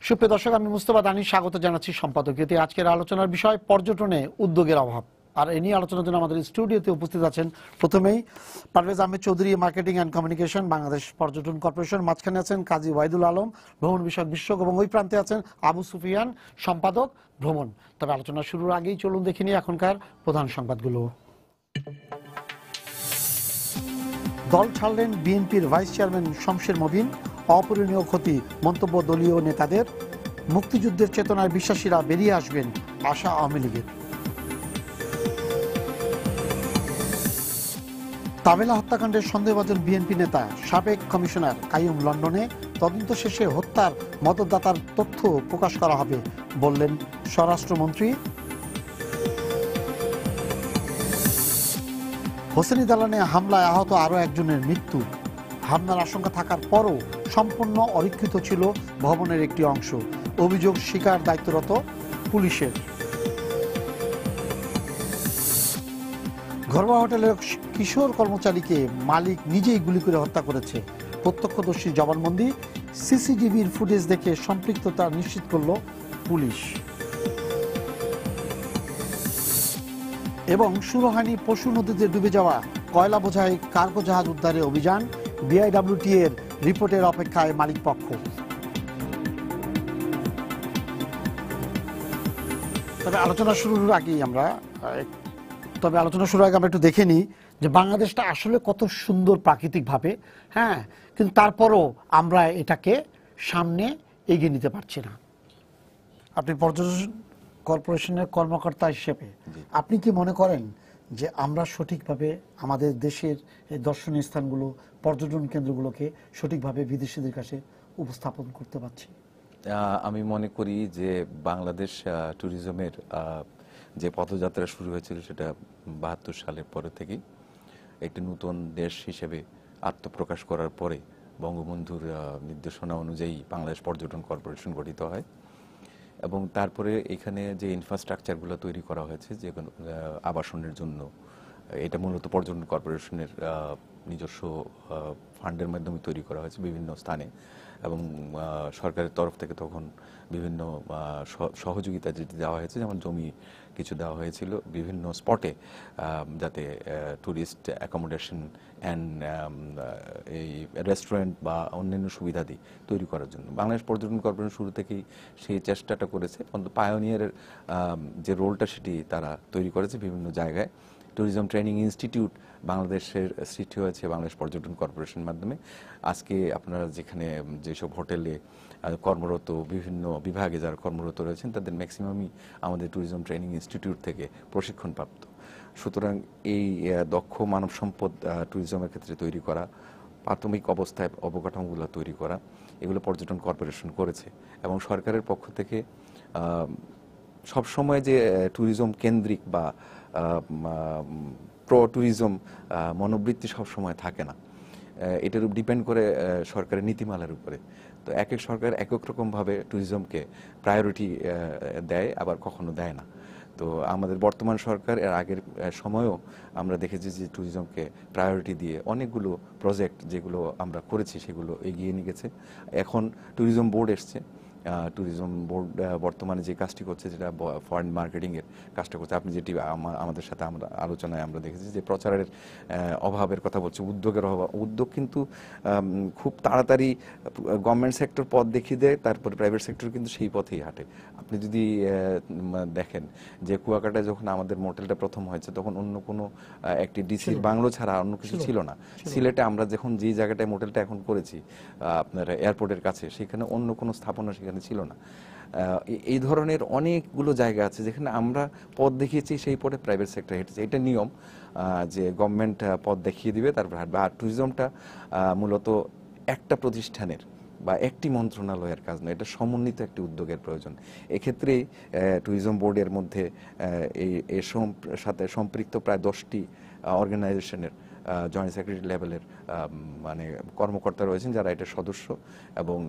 সুপ্রিয় দর্শক, আমি মুস্তফা দানিশ স্বাগত জানাচ্ছি সম্পাদকীয়তে। আজকের আলোচনার বিষয় পর্যটনে উদ্যোগের অভাব। আর এ নিয়ে আলোচনার জন্য আমাদের স্টুডিওতে উপস্থিত আছেন প্রথমেই Parvez Ahmed Chowdhury, marketing and communication, Bangladesh পর্যটন কর্পোরেশন। মাঝখানে আছেন কাজী ওয়াহিদুল আলম, ভ্রমণ বিষয়ক বিশেষজ্ঞ, এবং ওই প্রান্তে আছেন আবু সুফিয়ান, সম্পাদক ভ্রমণ। তবে আলোচনা শুরুর আগেই চলুন দেখে নিই এখনকার প্রধান সংবাদগুলো। দল ছাড়লেন বিএনপির ভাইস চেয়ারম্যান শমশের মবিন, অপূরণীয় ক্ষতি মন্তব্য দলীয় নেতাদের। মুক্তিযুদ্ধের চেতনায় বিশ্বাসীরা বেরিয়ে আসবেন, আশা আওয়ামী লীগের। তাবেলা হত্যাকাণ্ডের সন্দেহভাজন বিএনপি নেতা সাবেক কমিশনার কাইয়ুম লন্ডনে। তদন্ত শেষে হত্যার মদতদাতার তথ্য প্রকাশ করা হবে বললেন স্বরাষ্ট্রমন্ত্রী। হোসেনি দালানে হামলায় আহত আরও একজনের মৃত্যু। হামলার আশঙ্কা থাকার পরও সম্পূর্ণ অরক্ষিত ছিল ভবনের একটি অংশ। অভিযোগ স্বীকার দায়িত্বরত পুলিশের। ঘরোয়া হোটেলের কিশোর কর্মচারীকে মালিক নিজেই গুলি করে হত্যা করেছে। প্রত্যক্ষদর্শী জবানবন্দি, সিসিটিভির ফুটেজ দেখে সম্পৃক্ততা নিশ্চিত করল পুলিশ। এবং সুরহানি পশু নদীতে ডুবে যাওয়া কয়লা বোঝাই কার্গো জাহাজ উদ্ধারে অভিযান। বিআইডব্লিউটি এর রিপোর্টের অপেক্ষায় মালিক পক্ষ। তবে আলোচনা শুরুর আগে আমরা একটু দেখে নিই যে বাংলাদেশটা আসলে কত সুন্দর প্রাকৃতিকভাবে, হ্যাঁ, কিন্তু তারপরও আমরা এটাকে সামনে এগিয়ে নিতে পারছি না। আপনি পর্যটন কর্পোরেশনের কর্মকর্তা হিসেবে আপনি কি মনে করেন যে আমরা সঠিকভাবে আমাদের দেশের দর্শনীয় স্থানগুলো, পর্যটন কেন্দ্রগুলোকে সঠিকভাবে বিদেশিদের কাছে উপস্থাপন করতে পারছি? আমি মনে করি যে বাংলাদেশ ট্যুরিজমের যে পথযাত্রা শুরু হয়েছিল সেটা ৭২ সালের পরে থেকেই একটি নতুন দেশ হিসেবে আত্মপ্রকাশ করার পরে বঙ্গবন্ধুর নির্দেশনা অনুযায়ী বাংলাদেশ পর্যটন কর্পোরেশন গঠিত হয়। এবং তারপরে এখানে যে ইনফ্রাস্ট্রাকচারগুলো তৈরি করা হয়েছে, যে আবাসনের জন্য, এটা মূলত পর্যটন কর্পোরেশনের নিজস্ব ফান্ডের মাধ্যমে তৈরি করা হয়েছে বিভিন্ন স্থানে। এবং সরকারের তরফ থেকে তখন বিভিন্ন সহযোগিতা যেটি দেওয়া হয়েছে, যেমন জমি কিছু দেওয়া হয়েছিল বিভিন্ন স্পটে, যাতে ট্যুরিস্ট অ্যাকোমোডেশন অ্যান্ড এই রেস্টুরেন্ট বা অন্যান্য সুবিধাদি তৈরি করার জন্য বাংলাদেশ পর্যটন কর্পোরেশন শুরু থেকেই সেই চেষ্টাটা করেছে। অন্তত পায়োনিয়ারের যে রোলটা সেটি তারা তৈরি করেছে বিভিন্ন জায়গায়। ট্যুরিজম ট্রেনিং ইনস্টিটিউট বাংলাদেশের সৃষ্টি হয়েছে বাংলাদেশ পর্যটন কর্পোরেশনের মাধ্যমে। আজকে আপনারা যেখানে যেসব হোটেলে কর্মরত, বিভিন্ন বিভাগে যারা কর্মরত রয়েছেন, তাদের ম্যাক্সিমামই আমাদের ট্যুরিজম ট্রেনিং ইনস্টিটিউট থেকে প্রশিক্ষণপ্রাপ্ত। সুতরাং এই দক্ষ মানব সম্পদ ট্যুরিজমের ক্ষেত্রে তৈরি করা, প্রাথমিক অবস্থায় অবকাঠামোগুলো তৈরি করা, এগুলো পর্যটন কর্পোরেশন করেছে। এবং সরকারের পক্ষ থেকে সবসময় যে ট্যুরিজম কেন্দ্রিক বা প্রো ট্যুরিজম মনোবৃত্তি সবসময় থাকে না, এটার উপর ডিপেন্ড করে সরকারের নীতিমালার উপরে। তো এক এক সরকার এক এক রকমভাবে ট্যুরিজমকে প্রায়োরিটি দেয়, আবার কখনো দেয় না। তো আমাদের বর্তমান সরকার এর আগের সময়েও আমরা দেখেছি যে ট্যুরিজমকে প্রায়োরিটি দিয়ে অনেকগুলো প্রজেক্ট যেগুলো আমরা করেছি সেগুলো এগিয়ে নিয়ে গেছে। এখন ট্যুরিজম বোর্ড এসছে। ট্যুরিজম বোর্ড বর্তমানে যে কাজটি করছে, যেটা ফরেন মার্কেটিংয়ের কাজটা করছে, আপনি যেটি আমাদের সাথে আমরা আলোচনায় আমরা দেখেছি যে প্রচারের অভাবের কথা বলছে, উদ্যোগের অভাব। উদ্যোগ কিন্তু খুব তাড়াতাড়ি গভর্নমেন্ট সেক্টর পথ দেখিয়ে দেয়, তারপরে প্রাইভেট সেক্টর কিন্তু সেই পথেই হাঁটে। আপনি যদি দেখেন যে কুয়াকাটায় যখন আমাদের মোটেলটা প্রথম হয়েছে, তখন অন্য কোনো একটি ডিসির বাংলো ছাড়া অন্য কিছু ছিল না। সিলেটে আমরা যখন যে জায়গাটায় মোটেলটা এখন করেছি আপনার এয়ারপোর্টের কাছে, সেখানে অন্য কোনো স্থাপনা সেখানে ছিল না। এই ধরনের অনেকগুলো জায়গা আছে যেখানে আমরা পথ দেখিয়েছি, সেই পথে প্রাইভেট সেক্টর হেঁটেছে। এটা নিয়ম যে গভর্নমেন্ট পথ দেখিয়ে দিবে, তারপর হাঁটবে। আর ট্যুরিজমটা মূলত একটা প্রতিষ্ঠানের বা একটি মন্ত্রণালয়ের কাজ নয়, এটা সমন্বিত একটি উদ্যোগের প্রয়োজন। এক্ষেত্রে ট্যুরিজম বোর্ডের মধ্যে এর সাথে সম্পৃক্ত প্রায় 10টি অর্গানাইজেশনের জয়েন্ট সেক্রেটারি লেভেলের মানে কর্মকর্তা রয়েছেন যারা এটার সদস্য, এবং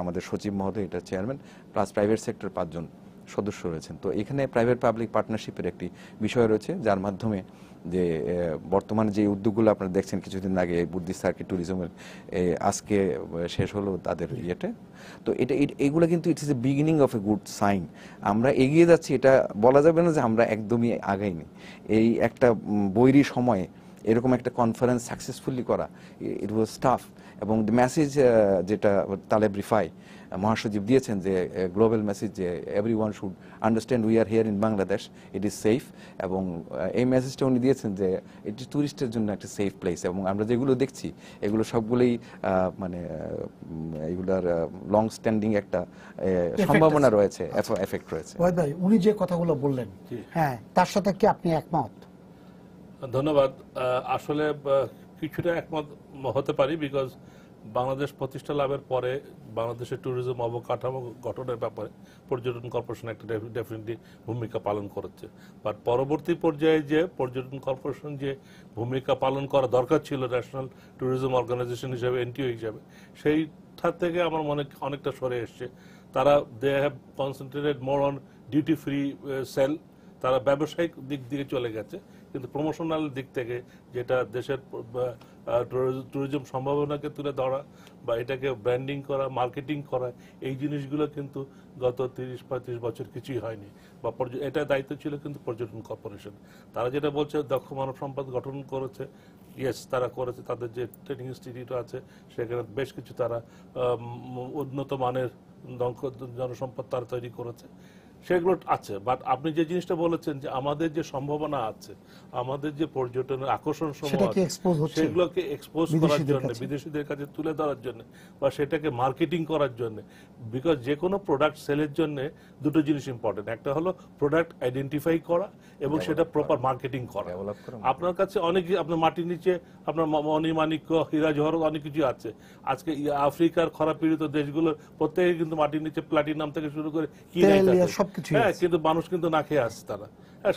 আমাদের সচিব মহোদয় এটা চেয়ারম্যান, প্লাস প্রাইভেট সেক্টর 5 জন সদস্য রয়েছেন। তো এখানে প্রাইভেট পাবলিক পার্টনারশিপের একটি বিষয় রয়েছে, যার মাধ্যমে যে বর্তমানে যে উদ্যোগগুলো আপনারা দেখছেন, কিছুদিন আগে বুদ্ধিস্ট সার্কিট ট্যুরিজমের আজকে শেষ হলো তাদের ইয়েতে। তো এগুলো কিন্তু it is a beginning of a good sign. আমরা এগিয়ে যাচ্ছি, এটা বলা যাবে না যে আমরা একদমই আগাইনি। এই একটা বৈরী সময়ে এরকম একটা কনফারেন্স সাকসেসফুলি করা, ইট ওয়াজ টাফ। এবং দ্য মেসেজ যেটা তালেব রিফাই মহাসচিব দিয়েছেন, যে গ্লোবাল মেসেজ, যে everyone should understand we are here in Bangladesh, it is safe. এবং এই মেসেজটা উনি দিয়েছেন যে এটি ট্যুরিস্টের জন্য একটা সেফ প্লেস। এবং আমরা যেগুলো দেখছি এগুলো সবগুলোই মানে এগুলার লং স্ট্যান্ডিং একটা সম্ভাবনা রয়েছে, এফেক্ট রয়েছে। ওয়াহিদ ভাই, উনি যে কথাগুলো বললেন, হ্যাঁ, তার সাথে কি আপনি একমত? ধন্যবাদ। আসলে কিছুটা একমত হতে পারি, বিকজ বাংলাদেশ প্রতিষ্ঠা লাভের পরে বাংলাদেশের ট্যুরিজম অবকাঠামো গঠনের ব্যাপারে পর্যটন কর্পোরেশন একটা ডেফিনেটলি ভূমিকা পালন করেছে। বাট পরবর্তী পর্যায়ে যে পর্যটন কর্পোরেশন যে ভূমিকা পালন করা দরকার ছিল ন্যাশনাল ট্যুরিজম অর্গানাইজেশন হিসেবে, এনটিও হিসেবে, সেই ধার থেকে আমার মনে অনেকটা সরে এসছে। তারা they have concentrated more on duty free sale, তারা ব্যবসায়িক দিক দিকে চলে গেছে, কিন্তু প্রমোশনাল দিক থেকে যেটা দেশের ট্যুরিজম সম্ভাবনাকে তুলে ধরা বা এটাকে ব্র্যান্ডিং করা, মার্কেটিং করা, এই জিনিসগুলো কিন্তু গত 30-35 বছর কিছুই হয়নি। বা এটা দায়িত্ব ছিল কিন্তু পর্যটন কর্পোরেশন। তারা যেটা বলছে দক্ষ মানব সম্পদ গঠন করেছে, ইয়েস তারা করেছে, তাদের যে ট্রেনিং ইনস্টিটিউট আছে সেখানে বেশ কিছু তারা উন্নত মানের জনসম্পদ তারা তৈরি করেছে, সেগুলো আছে। বাট আপনি যে জিনিসটা বলেছেন যে আমাদের যে সম্ভাবনা আছে, আমাদের যে পর্যটনের আকর্ষণ সমূহ আছে, সেগুলোকে এক্সপোজ করার জন্য, বিদেশিদের কাছে তুলে ধরার জন্য বা সেটাকে মার্কেটিং করার জন্য, বিকজ যে কোনো প্রোডাক্ট সেলের জন্য দুটো জিনিস ইম্পর্টেন্ট। একটা হলো প্রোডাক্ট আইডেন্টিফাই করা এবং সেটা প্রপার মার্কেটিং করা। আপনার কাছে অনেক, আপনার মাটির নিচে আপনার মণিমাণিক্য, হীরা জহর অনেক কিছু আছে। আজকে আফ্রিকার খরা পীড়িত দেশগুলোর প্রত্যেকে কিন্তু মাটির নিচে প্লাটিনাম থেকে শুরু করে কি হ্যাঁ, কিন্তু মানুষ কিন্তু না খেয়ে আসছে তারা,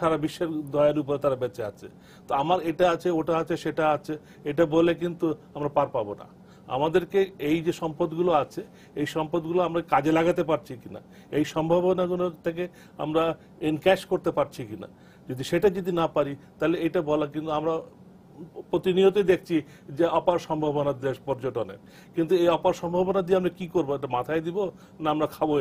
সারা বিশ্বের দয়ের উপরে তারা বেঁচে আছে। তো আমার এটা আছে, ওটা আছে, সেটা আছে, এটা বলে কিন্তু আমরা পার পাবো না। আমাদেরকে এই যে সম্পদগুলো আছে, এই সম্পদগুলো আমরা কাজে লাগাতে পারছি কিনা, এই সম্ভাবনাগুলো থেকে আমরা এনক্যাশ করতে পারছি কিনা, সেটা যদি না পারি তাহলে এটা বলা, কিন্তু আমরা প্রতিনিয়তই দেখছি যে অপার সম্ভাবনার দেশ পর্যটনের, কিন্তু এই অপার সম্ভাবনা দিয়ে আমরা কি করবো? এটা মাথায় দিব না আমরা খাবো?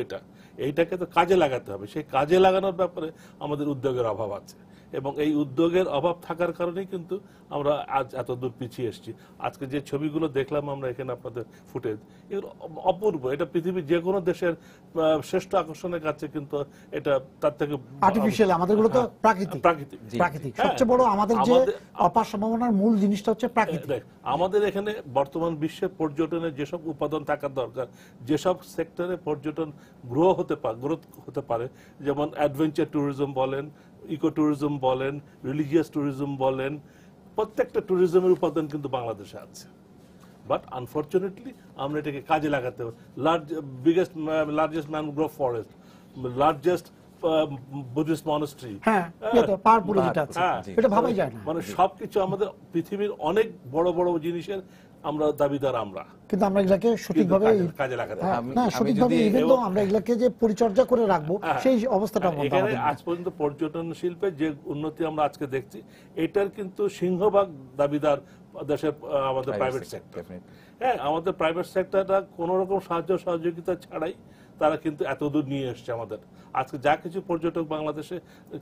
এইটাকে তো কাজে লাগাতে হবে। সেই কাজে লাগানোর ব্যাপারে আমাদের উদ্যোগের অভাব আছে, এবং এই উদ্যোগের অভাব থাকার কারণেই কিন্তু আমরা আজ এত দূর পিছিয়ে এসেছি। আজকে যে ছবিগুলো দেখলাম আমরা এখানে, আপনাদের ফুটেজ, এগুলো অপূর্ব। এটা পৃথিবীর যে কোনো দেশের শ্রেষ্ঠ আকর্ষণের কাছে কিন্তু এটা তার থেকে আর্টিফিশিয়াল। আমাদেরগুলো তো প্রাকৃতিক। সবচেয়ে বড় আমাদের যে অপার সম্ভাবনার মূল জিনিসটা হচ্ছে প্রাকৃতিক। আমাদের এখানে বর্তমান বিশ্বের পর্যটনের যেসব উপাদান থাকার দরকার, যেসব সেক্টরে পর্যটন গ্রোথ হতে পারে, যেমন অ্যাডভেঞ্চার ট্যুরিজম বলেন, ইকো ট্যুরিজম বলেন, রিলিজিয়াস ট্যুরিজম বলেন, প্রত্যেকটা ট্যুরিজমের উপাদান কিন্তু বাংলাদেশে আছে। বাট আনফরচুনেটলি আমরা এটাকে কাজে লাগাতে হবে। Largest mangrove forest, largest Buddhist monastery, মানে সবকিছু আমাদের পৃথিবীর অনেক বড় বড় জিনিসের আমরা দাবিদার, আমরা কিন্তু আমরা এগুলাকে সঠিকভাবে কাজে লাগাতে আমরা এগুলাকে যে পরিচর্যা করে রাখবো সেই অবস্থাটা এখানে আজ পর্যন্ত পর্যটন শিল্পে যে উন্নতি আমরা আজকে দেখছি, এটার কিন্তু সিংহভাগ দাবিদার দেশের আমাদের প্রাইভেট সেক্টর। হ্যাঁ, আমাদের প্রাইভেট সেক্টরটা কোন রকম সাহায্য সহযোগিতা ছাড়াই তারা কিন্তু এত দূর নিয়ে এসছে আমাদের। আজকে যা কিছু পর্যটক বাংলাদেশে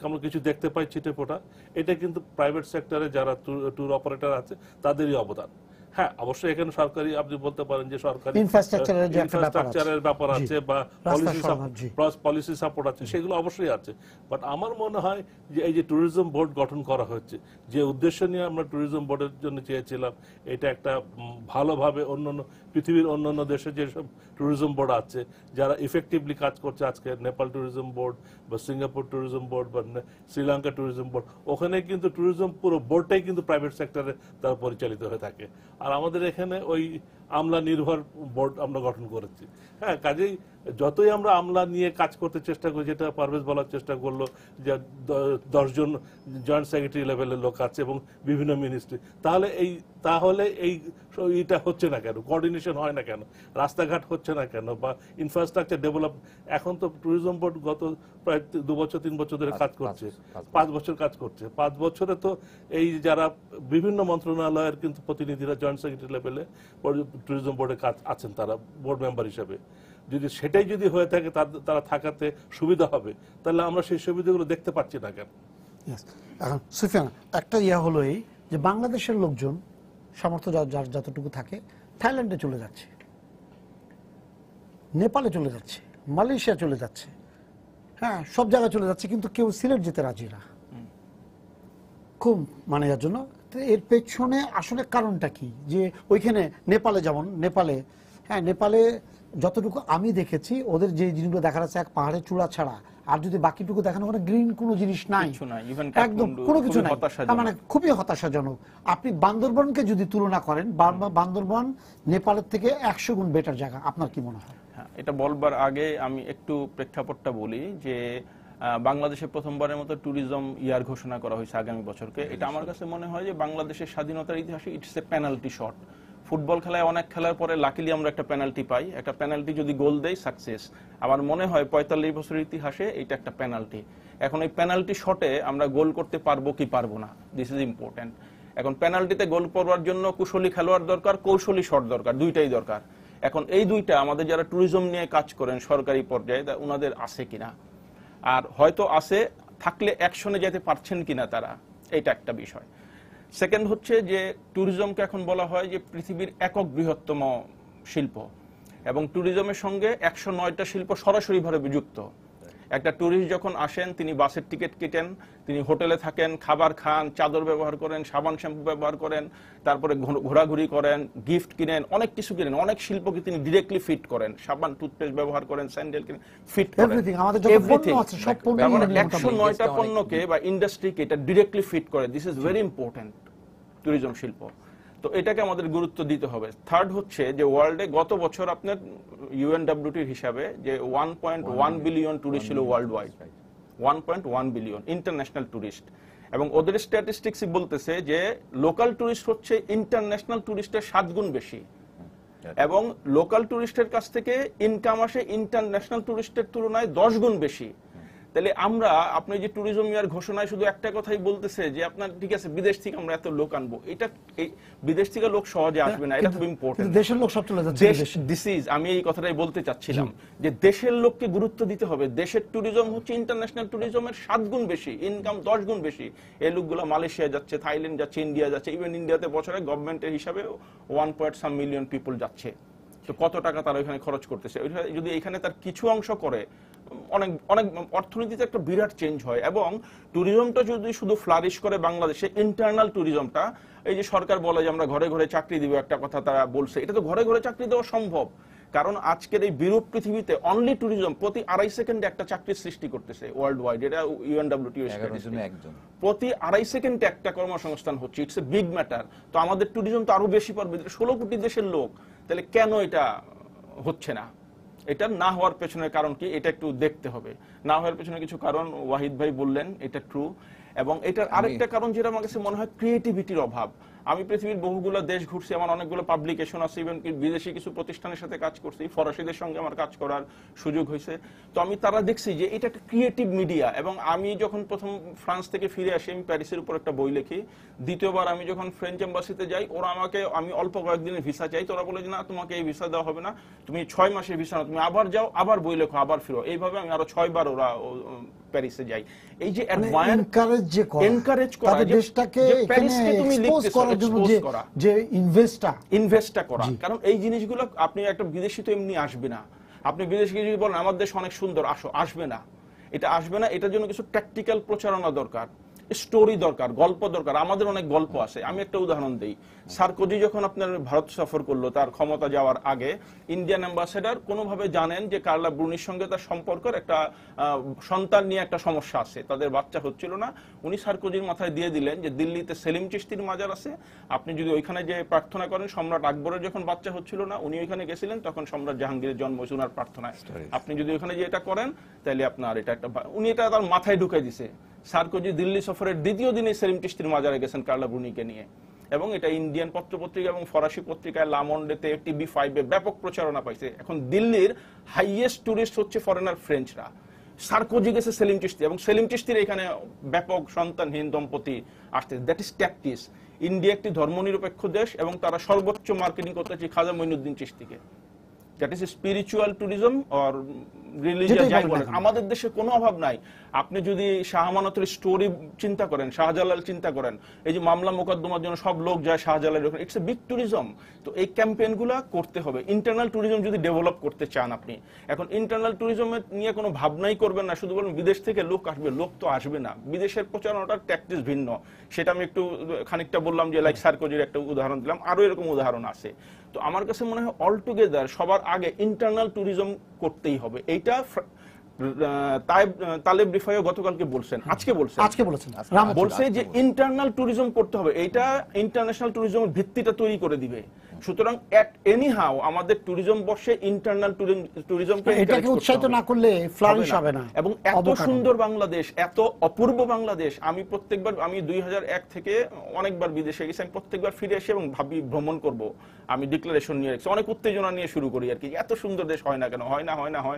আমরা কিছু দেখতে পাই ছিটেফোঁটা, এটা কিন্তু প্রাইভেট সেক্টরে যারা ট্যুর অপারেটর আছে তাদেরই অবদান। হ্যাঁ, অবশ্যই এখানে সরকারি, আপনি বলতে পারেন যে সরকারি ইনফ্রাস্ট্রাকচারের ব্যাপার আছে বা পলিসি সাপোর্ট আছে, সেগুলো অবশ্যই আছে। বাট আমার মনে হয় যে এই যে ট্যুরিজম বোর্ড গঠন করা হচ্ছে, যে উদ্দেশ্য নিয়ে আমরা ট্যুরিজম বোর্ডের জন্য চেয়েছিলাম, এটা একটা ভালোভাবে অন্যান্য পৃথিবীর অন্যান্য দেশে যেসব ট্যুরিজম বোর্ড আছে যারা ইফেক্টিভলি কাজ করছে, আজকে নেপাল ট্যুরিজম বোর্ড বা সিঙ্গাপুর ট্যুরিজম বোর্ড বা শ্রীলঙ্কা ট্যুরিজম বোর্ড, ওখানে কিন্তু ট্যুরিজম পুরো বোর্ডটাই কিন্তু প্রাইভেট সেক্টরে তারা পরিচালিত হয়ে থাকে। আর আমাদের এখানে ওই আমলা নির্ভর বোর্ড আমরা গঠন করেছি। হ্যাঁ, কাজেই যতই আমরা আমলা নিয়ে কাজ করতে চেষ্টা করি, যেটা পারভেজ বলার চেষ্টা করলো যে 10 জন জয়েন্ট সেক্রেটারি লেভেলের লোক আছে এবং বিভিন্ন মিনিস্ট্রি, তাহলে এইটা হচ্ছে না কেন? কোঅর্ডিনেশন হয় না কেন? রাস্তাঘাট হচ্ছে না কেন? বা ইনফ্রাস্ট্রাকচার ডেভেলপ? এখন তো ট্যুরিজম বোর্ড গত প্রায় 2 বছর 3 বছর ধরে কাজ করছে, 5 বছর কাজ করছে। 5 বছরে তো এই যারা বিভিন্ন মন্ত্রণালয়ের কিন্তু প্রতিনিধিরা জয়েন্ট সেক্রেটারি লেভেলে ট্যুরিজম বোর্ডে কাজ আছেন, তারা বোর্ড মেম্বার হিসেবে। যদি সেটাই যদি হয়ে থাকে তারা থাকাতে সুবিধা হবে, তাহলে আমরা সেই সুবিধাগুলো দেখতে পাচ্ছি না কেন? এখন সুফিয়ান, একটা হলো এই যে বাংলাদেশের লোকজন সামর্থ্য যার যতটুকু থাকে থাইল্যান্ডে চলে যাচ্ছে, নেপালে চলে যাচ্ছে, মালয়েশিয়া চলে যাচ্ছে, হ্যাঁ সব জায়গায় চলে যাচ্ছে, কিন্তু কেউ সিলেট যেতে রাজি না খুব এর জন্য। এর পেছনে আসলে কারণটা কি? যে ওইখানে নেপালে যেমন নেপালে যতটুকু আমি দেখেছি ওদের যে জিনিসগুলো দেখা যাচ্ছে এক পাহাড়ের চূড়া ছাড়া, আর যদি বাকিটুকু দেখানো গ্রিন কোনো জিনিস নাই, একদম কোনো কিছু নাই, খুবই হতাশাজনক। আপনি বান্দরবনকে যদি তুলনা করেন, বান্দরবন নেপালের থেকে 100 গুণ বেটার জায়গা। আপনার কি মনে হয়? হ্যাঁ, এটা বলবার আগে আমি একটু প্রেক্ষাপটটা বলি যে বাংলাদেশে প্রথমবারের মতো ট্যুরিজম ইয়ার ঘোষণা করা হয়েছে আগামী বছরকে। এটা আমার কাছে মনে হয় যে বাংলাদেশের স্বাধীনতার ইতিহাসে it's a penalty shot. Football খেলায় অনেক খেলার পরে লাকিলি আমরা একটা পেনাল্টি পাই, একটা পেনাল্টি যদি গোল দেয় সাকসেস। আমার মনে হয় 45 বছরের ইতিহাসে এটা একটা পেনাল্টি। এখন এই পেনাল্টি শটে আমরা গোল করতে পারবো কি পারবো না, দিস ইজ ইম্পর্টেন্ট। এখন পেনাল্টিতে গোল করবার জন্য কুশলী খেলোয়াড় দরকার, কৌশলী শট দরকার, দুইটাই দরকার। এখন এই দুইটা আমাদের যারা ট্যুরিজম নিয়ে কাজ করেন সরকারি পর্যায়ে ওনাদের আছে কিনা, আর হয়তো আছে থাকলে অ্যাকশনে যেতে পারছেন কিনা তারা, এটা একটা বিষয়। সেকেন্ড হচ্ছে যে ট্যুরিজমকে এখন বলা হয় যে পৃথিবীর একক বৃহত্তম শিল্প, এবং ট্যুরিজমের সঙ্গে 109টা শিল্প সরাসরিভাবে যুক্ত। একটা ট্যুরিস্ট যখন আসেন তিনি বাসের টিকিট কেটেন, তিনি হোটেলে থাকেন, খাবার খান, চাদর ব্যবহার করেন, সাবান শ্যাম্পু ব্যবহার করেন, তারপরে ঘোরাঘুরি করেন, গিফট কিনেন, অনেক কিছু কিনেন, অনেক শিল্পকে তিনি ডিরেক্টলি ফিট করেন, সাবান টুথপেস্ট ব্যবহার করেন, স্যান্ডেল কিনেন, ফিট করেন, এভরিথিং। 109টা পণ্যকে বা ইন্ডাস্ট্রিকে এটা ডিরেক্টলি ফিট করে। This is very important tourism শিল্প। তো এটাকে আমাদের গুরুত্ব দিতে হবে। থার্ড হচ্ছে যে ওয়ার্ল্ডে গত বছর আপনার ইউএনডব্লিউটির হিসাবে যে 1.1 বিলিয়ন টুরিস্ট ছিল world wide, 1.1 billion international tourist, এবং ওদের স্ট্যাটিস্টিক্সই বলতেছে যে লোকাল টুরিস্ট হচ্ছে ইন্টারন্যাশনাল টুরিস্টের 7 গুণ বেশি, এবং লোকাল টুরিস্টের কাছ থেকে ইনকাম আসে ইন্টারন্যাশনাল টুরিস্টের তুলনায় 10 গুণ বেশি। তাহলে আমরা, আপনি যে ট্যুরিজম ইয়ার ঘোষণায় শুধু একটা কথাই বলতেছে যে আপনার ঠিক আছে বিদেশ থেকে আমরা এত লোক আনবো, এটা বিদেশ থেকে লোক সহজে আসবে না, এটা খুব ইম্পর্টেন্ট। দেশের লোক সব চলে যাচ্ছে বিদেশে। আমি এই কথাটাই বলতে চাচ্ছিলাম যে দেশের লোককে গুরুত্ব দিতে হবে। দেশের ট্যুরিজম হচ্ছে ইন্টারন্যাশনাল ট্যুরিজমের 7 গুণ বেশি, ইনকাম 10 গুণ বেশি। এই লোকগুলো মালয়েশিয়া যাচ্ছে, থাইল্যান্ড যাচ্ছে, ইন্ডিয়া যাচ্ছে, ইভেন ইন্ডিয়াতে বছরে গভর্নমেন্টের হিসাবে 1.some মিলিয়ন পিপল যাচ্ছে। তো কত টাকা তারা এখানে খরচ করতেছে, যদি এখানে তার কিছু অংশ করে অনেক অনেক অর্থনীতিতে একটা বিরাট চেঞ্জ হয়। এবং ট্যুরিজমটা যদি শুধু ফ্লারিশ করে বাংলাদেশে, ইন্টারনাল ট্যুরিজমটা, এই যে সরকার বলে যে আমরা ঘরে ঘরে চাকরি দিব, একটা কথা তারা বলছে, এটা তো ঘরে ঘরে চাকরি দেওয়া সম্ভব, কারণ আজকের এই বিরূপ পৃথিবীতে অনলি ট্যুরিজম প্রতি 2.5 সেকেন্ডে একটা চাকরির সৃষ্টি করতেছে ওয়ার্ল্ড ওয়াইড। এটা ইউএনডব্লিউটিও প্রতি 2.5 সেকেন্ডে একটা কর্মসংস্থান হচ্ছে। It's a big matter. তো আমাদের ট্যুরিজম তো আরো বেশি পারবে, 16 কোটি দেশের লোক, তাহলে কেন এটা হচ্ছে না? এটা না হওয়ার পেছনের কারণ কি, এটা একটু দেখতে হবে। না হওয়ার পেছনে কিছু কারণ ওয়াহিদ ভাই বললেন, এটা ট্রু। এবং এটার আরেকটা কারণ যেটা আমার কাছে মনে হয় ক্রিয়েটিভিটির অভাব। আমি পৃথিবীর বহুগুলো দেশ ঘুরছি, আমার অনেকগুলো পাবলিকেশন আছে, ইভেন বিদেশি কিছু প্রতিষ্ঠানের সাথে কাজ করছি, ফরাসিদের সঙ্গে আমার কাজ করার সুযোগ হয়েছে। তো আমি তারা দেখছি যে এটা একটা ক্রিয়েটিভ মিডিয়া। এবং আমি যখন প্রথম ফ্রান্স থেকে ফিরে আসি, আমি প্যারিসের উপর একটা বই লিখি। দ্বিতীয়বার আমি যখন ফ্রেঞ্চ এম্বাসিতে যাই, ওরা আমাকে, আমি অল্প কয়েকদিনের ভিসা চাই, তো ওরা বলে যে না, তোমাকে এই ভিসা দেওয়া হবে না, তুমি 6 মাসের ভিসা না, তুমি আবার যাও, আবার বই লেখো, আবার ফিরো। এইভাবে আমি আরো 6 বার ওরা প্যারিসে যাই। এই যে এনকারেজ করা দেশটাকে প্যারিসকে তুমি যে ইনভেস্টটা করা, কারণ এই জিনিসগুলো আপনি একটা বিদেশি তো এমনি আসবে না। আপনি বিদেশিকে যদি বলেন আমার দেশ অনেক সুন্দর, আসো, আসবে না, এটা আসবে না। এটার জন্য কিছু ট্যাকটিক্যাল প্রচারণা দরকার। স্টোরি দরকার, গল্প দরকার। আমাদের অনেক গল্প আছে। আমি একটা উদাহরণ দিই। সার্কোজি যখন আপনার ভারত সফর করলো তার ক্ষমতা যাওয়ার আগে, ইন্ডিয়ান অ্যাম্বাসেডর কোনোভাবে জানেন যে কার্লা ব্রুনির সঙ্গে তার সম্পর্কের একটা সন্তান নিয়ে একটা সমস্যা আছে, তাদের বাচ্চা হচ্ছিল না। উনি সার্কোজির মাথায় দিয়ে দিলেন যে দিল্লিতে সেলিম চিশতির মাজার আছে, আপনি যদি ওইখানে যে প্রার্থনা করেন, সম্রাট আকবরের যখন বাচ্চা হচ্ছিল না উনি ওইখানে গেছিলেন, তখন সম্রাট জাহাঙ্গীরের জন্ম হয়েছে ওনার প্রার্থনায়, আপনি যদি ওইখানে যে এটা করেন তাহলে আপনার এটা একটা, উনি এটা তার মাথায় ঢুকাই দিছে। সার্কোজি দিল্লি সফরের দ্বিতীয় দিনে সেলিম চিশতির মাজারে গেছেন কার্লা ব্রুনিকে নিয়ে, এবং এটা ইন্ডিয়ান পত্রপত্রিকা এবং ফরাসি পত্রিকায় লামন্ডেতে, TV5-এ ব্যাপক প্রচারণা পাইছে। এখন দিল্লির হাইয়েস্ট টুরিস্ট হচ্ছে ফরেনার ফ্রেঞ্চরা। সার্কোজি গেছে সেলিম চিশতি, এবং সেলিম চিশতির এখানে ব্যাপক সন্তানহীন দম্পতি আসছে। That is tactics. ইন্ডিয়া একটি ধর্মনিরপেক্ষ দেশ এবং তারা সর্বোচ্চ মার্কেটিং করতে চাই খাজা মঈনুদ্দিন চিশতিকে। That is spiritual tourism or religious, যাই বলেন। আমাদের দেশে কোনো অভাব নাই। আপনি যদি শাহ আমানতের স্টোরি চিন্তা করেন, শাহজালাল চিন্তা করেন, এই যে মামলা মোকদ্দমার জন্য সব লোক যায় শাহজালালের ওখানে, ইটস এ বিগ ট্যুরিজম। তো এই ক্যাম্পেইনগুলো করতে হবে। ইন্টারনাল ট্যুরিজম যদি ডেভেলপ করতে চান আপনি, এখন ইন্টারনাল ট্যুরিজমের নিয়ে কোনো ভাবনাই করবেন না, শুধু বলবেন বিদেশ থেকে লোক আসবে। লোক তো আসবে না, বিদেশের প্রচারণাটার ট্যাকটিস ভিন্ন। সেটা আমি একটু খানিকটা বললাম যে লাইক সার্কোজির একটা উদাহরণ দিলাম, আরো এরকম উদাহরণ আছে। তো আমার কাছে মনে হয় অল টুগেদার সবার আগে ইন্টারনাল ট্যুরিজম করতেই হবে। এইটা তালেব রিফাইও গতকালকে বলছেন, আজকে বলছে যে ইন্টারনাল ট্যুরিজম করতে হবে। এইটা ইন্টারন্যাশনাল ট্যুরিজমের ভিত্তিটা তৈরি করে দিবে। সুতরাং এট এনি হাউ আমাদের ট্যুরিজম বর্ষে ইন্টারনাল ট্যুরিজমকে এটাকে উৎসাহিত না করলে ফ্লারিশ হবে না। এবং এত সুন্দর বাংলাদেশ, এত অপূর্ব বাংলাদেশ, আমি প্রত্যেকবার, আমি 2001 থেকে অনেকবার বিদেশে গেছি, আমি প্রত্যেকবার ফিরে এসে এবং ভাবি ভ্রমণ করব, আমি ডিক্লারেশন নিয়ে রেখেছি, অনেক উত্তেজনা নিয়ে শুরু করি আর কি। এত সুন্দর দেশ হয় না কেন? হয়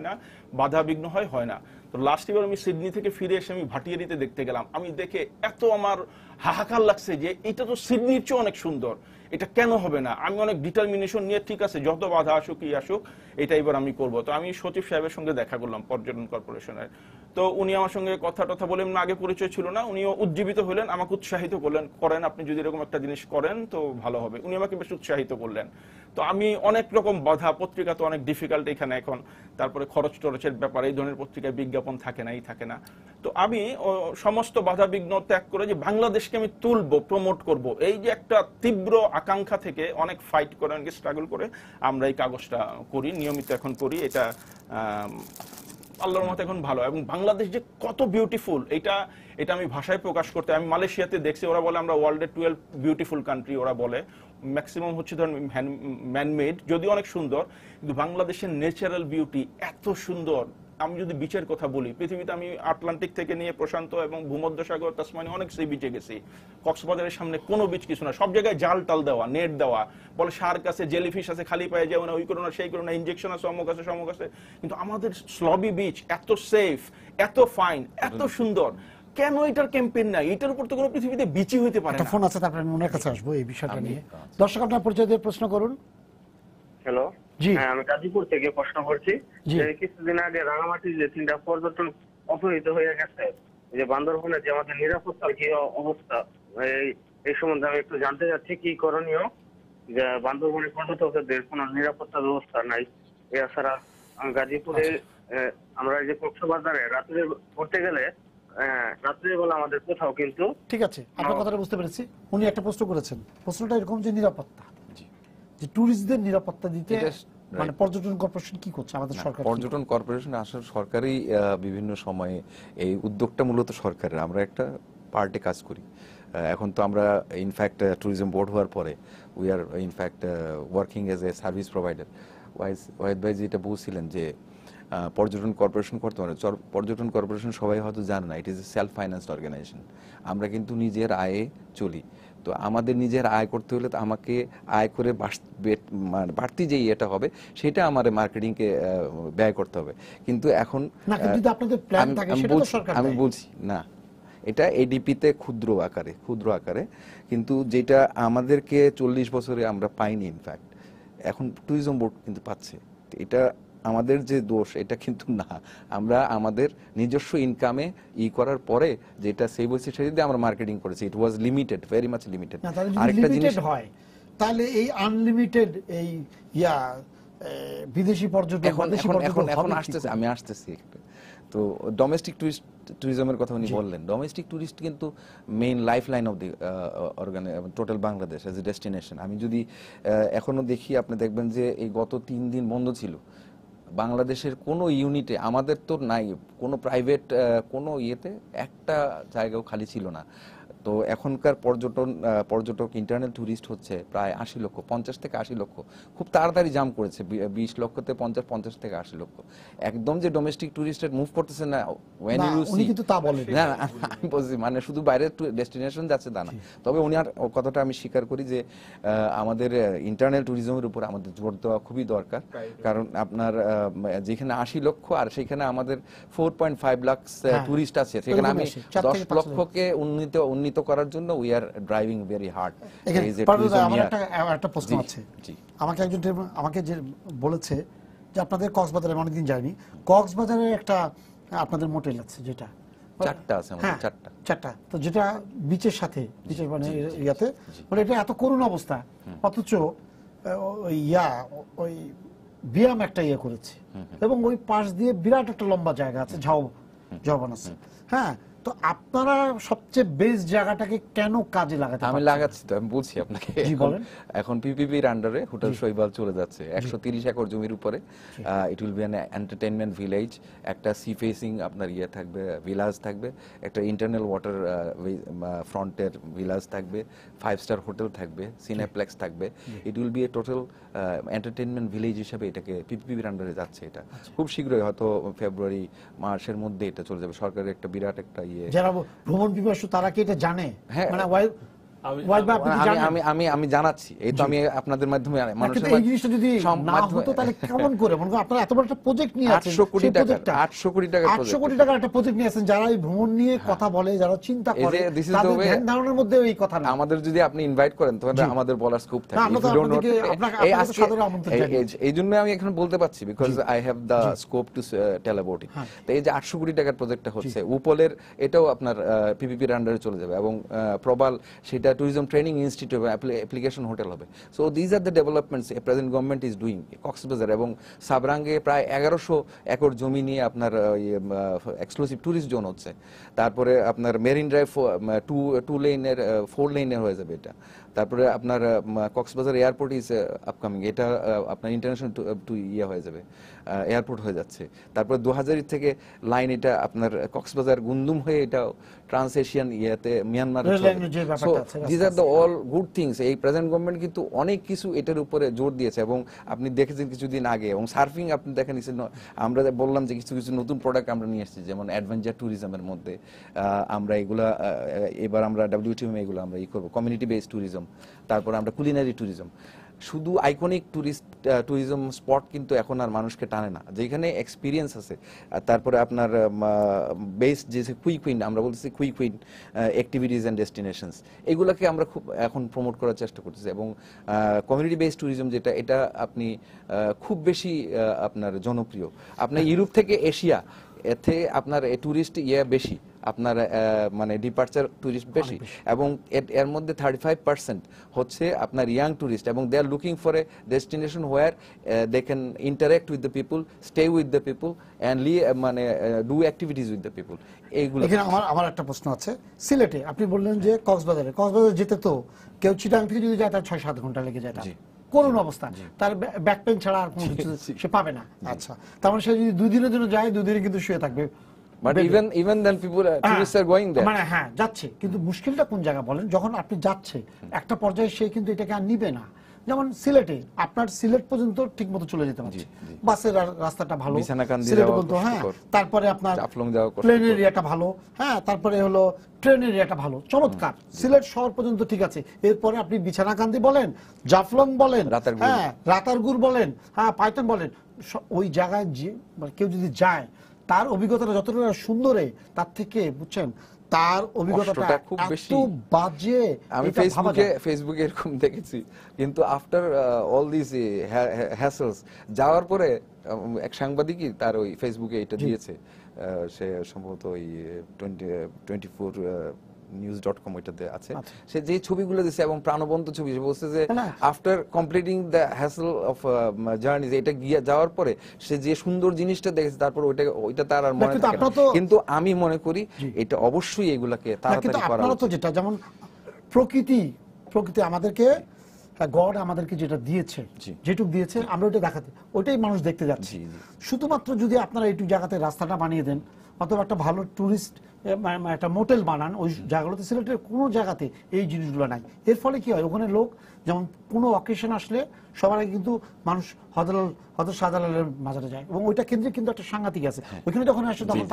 না, বাধা বিঘ্ন হয় না। তো লাস্ট ইয়ার আমি সিডনি থেকে ফিরে এসে আমি ভাটিয়ারিতে দেখতে গেলাম। আমি দেখে এত আমার হাহাকার লাগছে যে এটা তো সিডনির চেয়ে অনেক সুন্দর, এটা কেন হবে না? আমি অনেক ডিটারমিনেশন নিয়ে, ঠিক আছে যত বাধা আসুক কি আসুক, এটা এবার আমি করব। তো আমি সচিব সাহেবের সঙ্গে দেখা করলাম পর্যটন কর্পোরেশনের। তো উনি আমার সঙ্গে কথা বলেন, আগে পরিচয় ছিল না, উনিও উজ্জীবিত হলেন, আমাকে উৎসাহিত করেন আপনি যদি এরকম একটা জিনিস করেন তো ভালো হবে। উনি আমাকে বেশ উৎসাহিত করলেন। তো আমি অনেক রকম বাধা, পত্রিকা তো অনেক ডিফিকাল্ট এখানে এখন, তারপরে খরচ টরচের ব্যাপারে এই ধরনের পত্রিকায় বিজ্ঞাপন থাকে না। তো আমি সমস্ত বাধা বিঘ্ন ত্যাগ করে যে বাংলাদেশকে আমি তুলবো, প্রমোট করব, এই যে একটা তীব্র আকাঙ্ক্ষা থেকে অনেক ফাইট করে, অনেক স্ট্রাগল করে আমরা এই কাগজটা করি, নিয়মিত এখন করি। এটা আল্লাহর রহমতে এখন ভালো। এবং বাংলাদেশ যে কত বিউটিফুল, এটা আমি ভাষায় প্রকাশ করতে, আমি মালয়েশিয়াতে দেখছি, ওরা বলে আমরা ওয়ার্ল্ডের 12 বিউটিফুল কান্ট্রি, ওরা বলে ম্যাক্সিমাম হচ্ছে ধরেন ম্যানমেড, যদিও অনেক সুন্দর, কিন্তু বাংলাদেশের ন্যাচারাল বিউটি এত সুন্দর। আমি যদি বিচের কথা বলি, পৃথিবীতে আমি আটলান্টিক থেকে নিয়ে প্রশান্ত এবং ভূমধ্যসাগর, তাসমানিয়া অনেক সি বিচে গেছি। কক্সবাজারের সামনে কোনো বিচ কিছু না, সব জায়গায় জাল টাল দেওয়া, নেট দেওয়া, বলে শার্ক আছে, জেলিফিশ আছে, খালি পায়ে যাও না, ওই করো না, সেই করো না, ইনজেকশন আছে, অমুক আছে। কিন্তু আমাদের স্লবি বিচ এত সেফ, এত ফাইন, এত সুন্দর, কেন এটার ক্যাম্পেইন নাই? এটার উপর তো কোনো পৃথিবীতে বিচই হইতে পারে না। ফোন আছে, তারপরে আমি ওনার কাছে আসবো এই বিষয়টা নিয়ে। দর্শক আপনার পরিচয় দিয়ে প্রশ্ন করুন। হ্যালো, জি, হ্যাঁ, আমি গাজীপুর থেকে প্রশ্ন করছি। কিছুদিন আগে রাঙামাটির যে 3টা পর্যটন অপহৃত হয়ে গেছে, যে বান্দরবনে যে আমাদের নিরাপত্তার কি অবস্থা, এই সম্বন্ধে আমি একটু জানতে চাচ্ছি কি করণীয়, যে বান্দরবনে পর্যটকদের কোনো নিরাপত্তা ব্যবস্থা নাই। এছাড়া গাজীপুরে আমরা এই যে কক্সবাজারে রাত্রে ঘুরতে গেলে রাত্রিবেলা আমাদের কোথাও কিন্তু, ঠিক আছে, আপনার কথাটা বুঝতে পেরেছি। উনি একটা প্রশ্ন করেছেন, প্রশ্নটা এরকম যে নিরাপত্তা, যে ট্যুরিস্টদের নিরাপত্তা দিতে মানে পর্যটন কর্পোরেশন কি করছে? আমাদের সরকার, পর্যটন কর্পোরেশন আসলে সরকারি বিভিন্ন সময়ে এই উদ্যোগটা মূলত সরকারের, আমরা একটা পার্টে কাজ করি। এখন তো আমরা ইনফ্যাক্ট ট্যুরিজম বোর্ড হওয়ার পরে we are in fact working as a service provider. Wahid ভাই যেটা বলছিলেন যে পর্যটন কর্পোরেশন করতে পারে, পর্যটন কর্পোরেশন সবাই হয়তো জানে না, it is a self financed organisation. আমরা কিন্তু নিজের আয়ে চলি। তো আমাদের নিজের আয় করতে হলে তো আমাকে আয় করে বাড়তি যে ইয়েটা হবে সেটা আমার মার্কেটিংকে ব্যয় করতে হবে। কিন্তু এখন আমি বলছি না, এটা এডিপিতে ক্ষুদ্র আকারে, কিন্তু যেটা আমাদেরকে 40 বছরে আমরা পাইনি, ইনফ্যাক্ট এখন ট্যুরিজম বোর্ড কিন্তু পাচ্ছে। এটা আমাদের যে দোষ এটা কিন্তু না, আমরা আমাদের নিজস্ব ইনকামে করার পরে যেটা সেই বলছে সেটা দিয়ে আমরা মার্কেটিং করেছি। ইট ওয়াজ লিমিটেড, ভেরি মাচ লিমিটেড। আরেকটা জিনিস হয়, তাহলে এই আনলিমিটেড এই বিদেশি পর্যটক এখন দেশি এখন পর্যটক এখন এখন হবে কি আসতেছে, করে? আমি আসতেছি একটু। তো ডোমেস্টিক ট্যুরিজমের কথা উনি বললেন। ডোমেস্টিক ট্যুরিস্ট কিন্তু main life line of the total Bangladesh as a destination. আমি যদি এখনো দেখি, আপনি দেখবেন যে এই গত 3 দিন বন্ধ ছিল বাংলাদেশের কোনো ইউনিটে, আমাদের তো নাই কোনো প্রাইভেট কোনো ইয়েতে একটা জায়গাও খালি ছিল না। তো এখনকার পর্যটক ইন্টারনাল ট্যুরিস্ট হচ্ছে প্রায় 80 লক্ষ, 50 থেকে 80 লক্ষ। খুব তাড়াতাড়ি জাম্প করেছে, 20 লক্ষতে 50, 50 থেকে 80 লক্ষ। একদম যে ডোমেস্টিক ট্যুরিস্টের মুভ করতেছে না, when না, you উনি see- কিন্তু তা বলেন। না না, আমি বলছি মানে শুধু বাইরের ডেস্টিনেশন যাচ্ছে তা না। তবে উনি আর কথাটা আমি স্বীকার করি যে আমাদের ইন্টারনাল ট্যুরিজমের উপর আমাদের জোর দেওয়া খুবই দরকার। কারণ আপনার যেখানে 80 লক্ষ আর সেখানে আমাদের 4.5 লাখ ট্যুরিস্ট আছে, সেখানে আমি 10 লক্ষকে উন্নীত করার জন্য we are driving very hard. আমার একটা প্রশ্ন আছে। আমাকে একজন আমাকে যে বলেছে যে আপনাদের কক্সবাজারে আমি অনেকদিন যাইনি, কক্সবাজারে একটা আপনাদের মোটেল আছে যেটা 4টা আছে আমাদের, 4টা, তো যেটা বিচের সাথে, বিচের মানে ইয়াতে, মানে এটা এত করুণ অবস্থা, অথচ ওই ব্যায়াম একটা ইয়ে করেছে এবং ওই পাশ দিয়ে বিরাট একটা লম্বা জায়গা আছে, ঝাউবন আছে। হ্যাঁ, তো আপনারা সবচেয়ে বেস্ট জায়গাটাকে কেন কাজে লাগাতে? আমি লাগাচ্ছি তো, আমি বলছি আপনাকে। এখন পিপিপির আন্ডারে হোটেল শৈবাল চলে যাচ্ছে 130 একর জমির উপরে। It will be an entertainment village. একটা সি ফেসিং আপনার ইয়ে থাকবে, ভিলাজ থাকবে, একটা ইন্টারনাল ওয়াটার ফ্রন্টের ভিলাজ থাকবে, 5 স্টার হোটেল থাকবে, সিনেপ্লেক্স থাকবে। It will B A total entertainment village হিসেবে এটাকে পিপিপির আন্ডারে যাচ্ছে। এটা খুব শীঘ্রই, হয়তো ফেব্রুয়ারি মার্চের মধ্যে এটা চলে যাবে। সরকারের একটা বিরাট একটা যারা ভ্রমণ পিপাসু তারা কি এটা জানে? মানে আমি জানাচ্ছি, এই তো আমি আপনাদের মাধ্যমে মানুষের এই জিনিসটা যদি না হতো তাহলে কেমন করে? মনে করেন আপনারা এত বড় একটা প্রজেক্ট নিয়ে আছেন, 800 কোটি টাকার একটা প্রজেক্ট নিয়ে আছেন, যারা এই ভ্রমণ নিয়ে কথা বলে, যারা চিন্তা করে, তাদের ধ্যান ধারণার মধ্যে এই কথা না। আমাদের যদি আপনি ইনভাইট করেন তাহলে আমাদের বলার স্কোপ থাকে। এই জন্য আমি এখন বলতে পারছি, because I have the scope to tell about it. তো এই যে 800 কোটি টাকার প্রজেক্টটা হচ্ছে উপলের, এটাও আপনার পিপিপির আন্ডারে চলে যাবে এবং প্রবাল সেটা tourism training institute application hotel হবে। So these are the developments present government is doing. Cox's Bazar এবং সাবরাঙ্গে প্রায় 1100 একর জমি নিয়ে আপনার এক্সক্লুসিভ ট্যুরিস্ট জোন হচ্ছে। তারপরে আপনার মেরিন ড্রাইভ 2 লেনের 4 লেনের হয়ে যাবে এটা। তারপরে আপনার কক্সবাজার এয়ারপোর্ট ইজ আপকামিং, এটা আপনার ইন্টারন্যাশনাল ইয়ে হয়ে যাবে, এয়ারপোর্ট হয়ে যাচ্ছে। তারপরে 2000 থেকে লাইন এটা আপনার কক্সবাজার গুন্দুম হয়ে এটা ট্রান্স এশিয়ান ইয়েতে Myanmar. So this are the all good things. এই প্রেজেন্ট গভর্নমেন্ট কিন্তু অনেক কিছু এটার উপরে জোর দিয়েছে এবং আপনি দেখেছেন কিছুদিন আগে। এবং সার্ফিং আপনি দেখেন, আমরা বললাম যে কিছু কিছু নতুন প্রোডাক্ট আমরা নিয়ে এসেছি, যেমন অ্যাডভেঞ্চার ট্যুরিজমের মধ্যে আমরা এগুলা এবার আমরা WTM এগুলো আমরা করবো, কমিউনিটি বেসড ট্যুরিজম। তারপরে আমরা কুলিনারি ট্যুরিজম। শুধু আইকনিক ট্যুরিজম স্পট কিন্তু এখন আর মানুষকে টানে না, যেখানে এক্সপিরিয়েন্স আছে। তারপরে আপনার বেস্ট যে কুইন, আমরা বলতেছি কুইন অ্যাক্টিভিটিস অ্যান্ড ডেস্টিনেশনস, এগুলোকে আমরা খুব এখন প্রমোট করার চেষ্টা করতেছি। এবং কমিউনিটি বেসড ট্যুরিজম যেটা, এটা আপনি খুব বেশি আপনার জনপ্রিয়। আপনার ইউরোপ থেকে এশিয়া, এতে আপনার ট্যুরিস্ট বেশি, আপনার মানে ডিপার্চার ট্যুরিস্ট বেশি। এবং এর মধ্যে 35% হচ্ছে আপনার ইয়াং ট্যুরিস্ট, এবং they are looking for a destination where they can interact with the people, stay with the people and মানে do activities with the people. এইগুলো এখানে আমার একটা প্রশ্ন আছে। সিলেটে আপনি বললেন যে কক্সবাজার যেতে তো কেউ চিটাং থেকে যদি যায় তার 6-7 ঘন্টা লেগে যায়, করুণ অবস্থা, তার ব্যাক পেইন ছাড়া আর কোনো কিছু সে পাবে না। আচ্ছা, তার মানে সে যদি 2 দিনের জন্য যায়, 2 দিনে কিন্তু শুয়ে থাকবে। But even then people tourists are going there. মানে হ্যাঁ, যাচ্ছে, কিন্তু মুশকিলটা কোন জায়গা বলেন? যখন আপনি যাচ্ছে একটা পর্যায়ে সে কিন্তু এটাকে আর নিবে না। যেমন সিলেটে আপনার সিলেট পর্যন্ত ঠিক মতো চলে যেতে পারছে, বাসের রাস্তাটা ভালো, সিলেট পর্যন্ত, হ্যাঁ, তারপরে আপনার প্লেনের এরিয়াটা ভালো, হ্যাঁ, তারপরে হলো ট্রেনের এরিয়াটা ভালো, চমৎকার। সিলেট শহর পর্যন্ত ঠিক আছে। এরপরে আপনি বিছানাকান্দি বলেন, জাফলং বলেন, হ্যাঁ, রাতারগুল বলেন, হ্যাঁ, পাইথন বলেন, ওই জায়গায় কেউ যদি যায়, তার অভিজ্ঞতাটা যতটা সুন্দরে, তার থেকে বুঝছেন তার অভিজ্ঞতাটা খুব বেশি বাজে। আমি ফেসবুকে এরকম দেখেছি, কিন্তু আফটার অল দিস হ্যাসেলস যাওয়ার পরে এক সাংবাদিকই তার ওই ফেসবুকে এটা দিয়েছে, সে সম্ভবত ওই 24 news.com ওইটাতে আছে, সে যে ছবিগুলো দিচ্ছে এবং প্রাণবন্ত ছবি, সে বলছে যে না। After completing the hassle of journey, এটা গিয়ে যাওয়ার পরে সে যে সুন্দর জিনিসটা দেখেছে তারপর ওইটা তার আর মনে কিন্তু থাকে না। আপনারা তো- কিন্তু আমি মনে করি এটা অবশ্যই এগুলাকে কিন্তু তাড়াতাড়ি করা আপনারা তো উচিত। যেটা যেমন প্রকৃতি আমাদেরকে, গড আমাদেরকে যেটা দিয়েছে, জি। যেটুক দিয়েছে আমরা ওইটা দেখাতে, ওইটাই মানুষ দেখতে যাচ্ছে। জি, জি। শুধুমাত্র যদি আপনারা এইটুক জায়গাতে রাস্তাটা বানিয়ে দেন অথবা একটা ভালো টুরিস্ট একটা মোটেল বানান ওই জায়গাগুলোতে, সিলেটের কোনো জায়গাতে এই জিনিসগুলো নাই। এর ফলে কি হয়, ওখানে লোক যেমন কোনো অকেশন আসলে সবার আগে কিন্তু মানুষ হযরত শাহজালালের মাজারে যায়, এবং ওইটা কেন্দ্রে কিন্তু একটা সাংঘাতিক আছে। ওইখানে যখন আসে তখন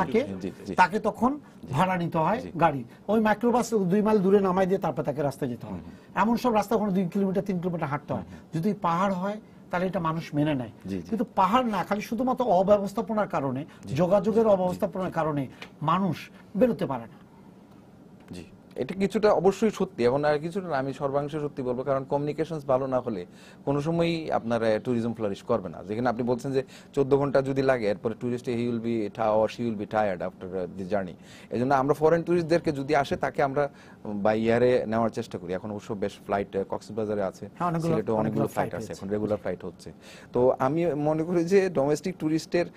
তাকে তখন ভাড়া নিতে হয় গাড়ি, ওই মাইক্রোবাস 2 মাইল দূরে নামাই দিয়ে তারপর তাকে রাস্তায় যেতে হয়। এমন সব রাস্তা ওখানে 2 কিলোমিটার 3 কিলোমিটার হাঁটতে হয়। যদি পাহাড় হয় তাহলে এটা মানুষ মেনে নেয়, কিন্তু পাহাড় না, খালি শুধুমাত্র অব্যবস্থাপনার কারণে, যোগাযোগের অব্যবস্থাপনার কারণে মানুষ বেরোতে পারে না। জি, এটা কিছুটা অবশ্যই সত্যি, এবং আর কিছুটা না, আমি সর্বাংশে সত্যি বলবো, কারণ কমিউনিকেশনস ভালো না হলে কোনো সময়ই আপনার ট্যুরিজম ফ্লারিশ করবে না। যেখানে আপনি বলছেন যে 14 ঘন্টা যদি লাগে, এরপরে tourist he will be she will be tired after the journey. এই জন্য আমরা ফরেন টুরিস্টদেরকে যদি আসে তাকে আমরা বাই ইয়ারে নেওয়ার চেষ্টা করি। এখন অবশ্য বেশ ফ্লাইট কক্সবাজারে আছে, সিলেটে অনেকগুলো ফ্লাইট আছে, এখন রেগুলার ফ্লাইট হচ্ছে। তো আমি মনে করি যে ডোমেস্টিক টুরিস্টের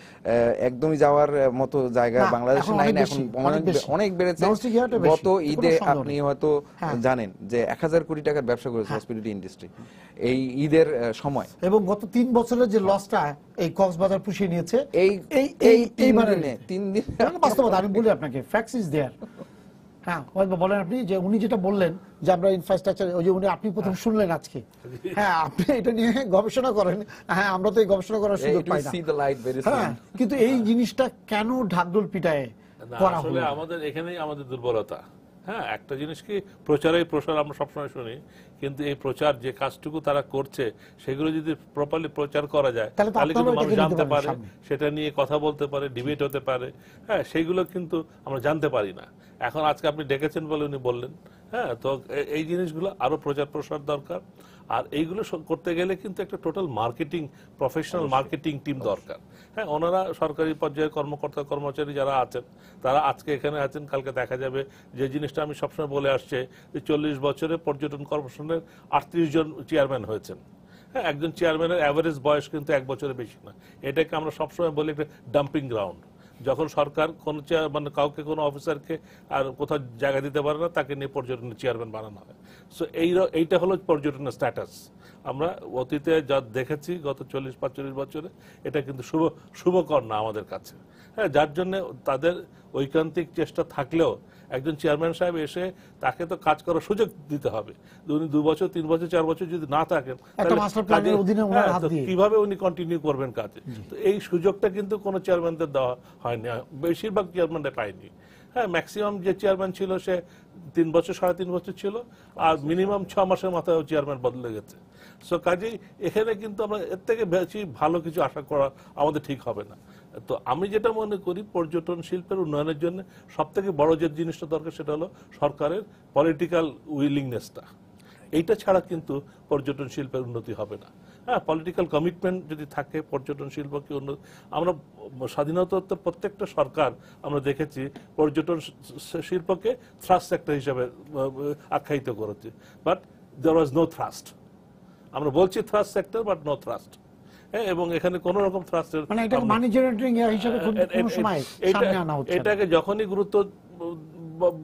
একদমই যাওয়ার মতো জায়গা বাংলাদেশে নাই না, এখন অনেক বেড়েছে। গত ঈদে আপনি হয়তো জানেন যে 1000 কোটি টাকার ব্যবসা করেছে হসপিটালিটি ইন্ডাস্ট্রি এই ঈদের সময়, এবং গত 3 বছরের যে লসটা এই কক্সবাজার পুষিয়ে নিয়েছে এই 3 দিন বাস্তবতা। আমি বলি আপনাকে, ফ্যাক্টস ইজ দেয়ার। হ্যাঁ, বলেন আপনি যে উনি যেটা বললেন যে আমরা ইনফ্রাস্ট্রাকচার, ওই যে উনি আপনি প্রথম শুনলেন আজকে, হ্যাঁ আপনি এটা নিয়ে গবেষণা করেন। হ্যাঁ, আমরা তো এই গবেষণা করার সুযোগ পাই না। হ্যাঁ, কিন্তু এই জিনিসটা কেন ঢাকঢোল পিটায় করা হলো? আসলে আমাদের এখানেই আমাদের দুর্বলতা। হ্যাঁ, একটা জিনিস কি, প্রচারেই প্রসার আমরা সবসময় শুনি, কিন্তু এই প্রচার যে কাজটুকু তারা করছে সেগুলো যদি প্রপারলি প্রচার করা যায় তাহলে কিন্তু মানুষ জানতে পারে, সেটা নিয়ে কথা বলতে পারে, ডিবেট হতে পারে। হ্যাঁ, সেইগুলো কিন্তু আমরা জানতে পারি না। এখন আজকে আপনি ডেকেছেন বলে উনি বললেন। হ্যাঁ, তো এই জিনিসগুলো আরো প্রচার প্রসার দরকার। আর এইগুলো করতে গেলে কিন্তু একটা total marketing, professional marketing team দরকার। হ্যাঁ, ওনারা সরকারি পর্যায়ের কর্মকর্তা কর্মচারী যারা আছেন তারা আজকে এখানে আছেন, কালকে দেখা যাবে যে জিনিসটা আমি সবসময় বলে আসছে যে 40 বছরে পর্যটন কর্পোরেশনের 38 জন চেয়ারম্যান হয়েছেন। হ্যাঁ, একজন চেয়ারম্যানের অ্যাভারেজ বয়স কিন্তু 1 বছরের বেশি না। এটাকে আমরা সবসময় বলি একটা ডাম্পিং গ্রাউন্ড। যখন সরকার কোন মানে কাউকে কোনো অফিসারকে আর কোথাও জায়গা দিতে পারে না, তাকে নিয়ে পর্যটনের চেয়ারম্যান বানানো হয়। সো এইটা হলো পর্যটনের স্ট্যাটাস। আমরা অতীতে যা দেখেছি গত 40-45 বছরে, এটা কিন্তু শুভকর না আমাদের কাছে। হ্যাঁ, যার জন্য তাদের ঐকান্তিক চেষ্টা থাকলেও একজন চেয়ারম্যান সাহেব এসে তাকে তো কাজ করার সুযোগ দিতে হবে। উনি 2 বছর 3 বছর 4 বছর যদি না থাকেন, কিভাবে উনি কন্টিনিউ করবেন কাজে? তো এই সুযোগটা কিন্তু কোনো চেয়ারম্যানদের দেওয়া হয়নি, বেশিরভাগ চেয়ারম্যানরা পায়নি। হ্যাঁ, ম্যাক্সিমাম যে চেয়ারম্যান ছিল সে 3 বছর 3.5 বছর ছিল, আর মিনিমাম 6 মাসের মাথায় চেয়ারম্যান বদলে গেছে। সো কাজেই এখানে কিন্তু আমরা এর থেকে বেশি ভালো কিছু আশা করা আমাদের ঠিক হবে না। তো আমি যেটা মনে করি, পর্যটন শিল্পের উন্নয়নের জন্য সব থেকে বড় যে জিনিসটা দরকার সেটা হলো সরকারের পলিটিক্যাল উইলিংনেসটা। এইটা ছাড়া কিন্তু পর্যটন শিল্পের উন্নতি হবে না। হ্যাঁ, পলিটিক্যাল কমিটমেন্ট যদি থাকে পর্যটন শিল্পকে উন্নতি, আমরা স্বাধীনতা প্রত্যেকটা সরকার আমরা দেখেছি পর্যটন শিল্পকে থ্রাস্ট সেক্টর হিসেবে আখ্যায়িত করেছে, but there was no thrust. আমরা বলছি thrust sector, but no thrust. এবং এখানে কোন রকম থ্রাস্টের মানে এটা মানি জেনারেটিং হিসেবে কোনো সময় সামনে আনা হচ্ছে না। এটাকে যখনই গুরুত্ব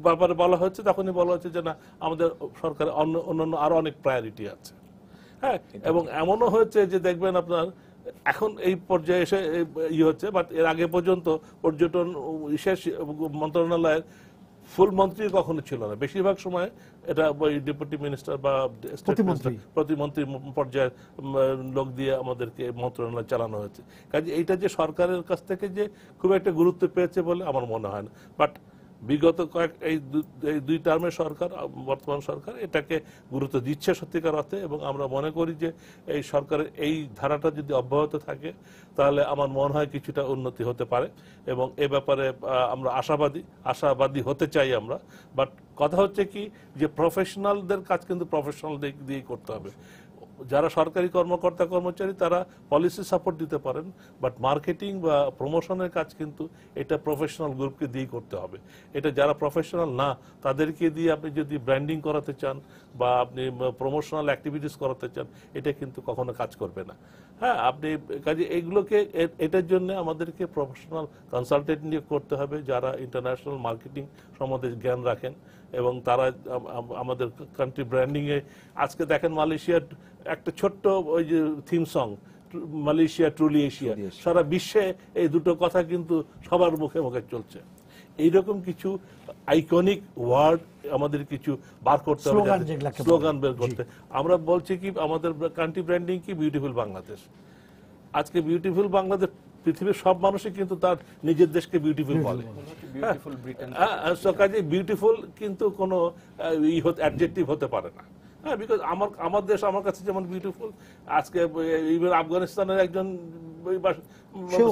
ব্যাপারে বলা হচ্ছে তখনই বলা হচ্ছে যে না, আমাদের সরকারের অন্যান্য আরো অনেক প্রায়োরিটি আছে। হ্যাঁ, এবং এমনও হয়েছে যে দেখবেন আপনার এখন এই পর্যায়ে এসে হচ্ছে, বাট এর আগে পর্যন্ত পর্যটন বিশেষ মন্ত্রণালয়ের ফুল মন্ত্রী কখনো ছিল না। বেশিরভাগ সময় এটা ওই ডেপুটি মিনিস্টার বা প্রতিমন্ত্রী পর্যায়ের লোক দিয়ে আমাদেরকে মন্ত্রণালয় চালানো হয়েছে। কাজে এইটা যে সরকারের কাছ থেকে যে খুব একটা গুরুত্ব পেয়েছে বলে আমার মনে হয় না। বাট বিগত এই 2 টার্মের সরকার, বর্তমান সরকার এটাকে গুরুত্ব দিচ্ছে সত্যিকার অর্থে, এবং আমরা মনে করি যে এই সরকারের এই ধারাটা যদি অব্যাহত থাকে তাহলে আমার মনে হয় কিছুটা উন্নতি হতে পারে, এবং এ ব্যাপারে আমরা আশাবাদী হতে চাই আমরা। বাট কথা হচ্ছে কি, যে প্রফেশনালদের কাজ কিন্তু প্রফেশনাল দিক দিয়েই করতে হবে। যারা সরকারি কর্মকর্তা কর্মচারী তারা পলিসি সাপোর্ট দিতে পারেন, বাট মার্কেটিং বা প্রমোশনের কাজ কিন্তু এটা প্রফেশনাল গ্রুপকে দিয়ে করতে হবে। এটা যারা প্রফেশনাল না তাদেরকে দিয়ে আপনি যদি ব্র্যান্ডিং করাতে চান বা আপনি প্রমোশনাল অ্যাক্টিভিটিস করাতে চান, এটা কিন্তু কখনো কাজ করবে না। হ্যাঁ, আপনি কাজে এইগুলোকে এটার জন্য আমাদেরকে প্রফেশনাল কনসালটেন্ট নিয়ে করতে হবে যারা ইন্টারন্যাশনাল মার্কেটিং সম্বন্ধে জ্ঞান রাখেন, এবং তারা আমাদের কান্ট্রি ব্র্যান্ডিংয়ে আজকে দেখেন মালয়েশিয়ার একটা ছোট্ট ওই যে theme song Malaysia truly Asia, সারা বিশ্বে এই দুটো কথা কিন্তু সবার মুখে মুখে চলছে। এইরকম কিছু আইকনিক ওয়ার্ড আমাদের কিছু বার করতে হবে, স্লোগান বের করতে। আমরা বলছি কি আমাদের কান্ট্রি ব্র্যান্ডিং কি বিউটিফুল বাংলাদেশ। আজকে বিউটিফুল বাংলাদেশ পৃথিবীর সব মানুষই কিন্তু তার নিজের দেশকে বিউটিফুল বলে। কাজে বিউটিফুল কিন্তু কোনো অ্যাডজেক্টিভ হতে পারে না। হ্যাঁ, বিকজ আমার দেশ আমার কাছে যেমন বিউটিফুল, আজকে ইভেন আফগানিস্তানের একজন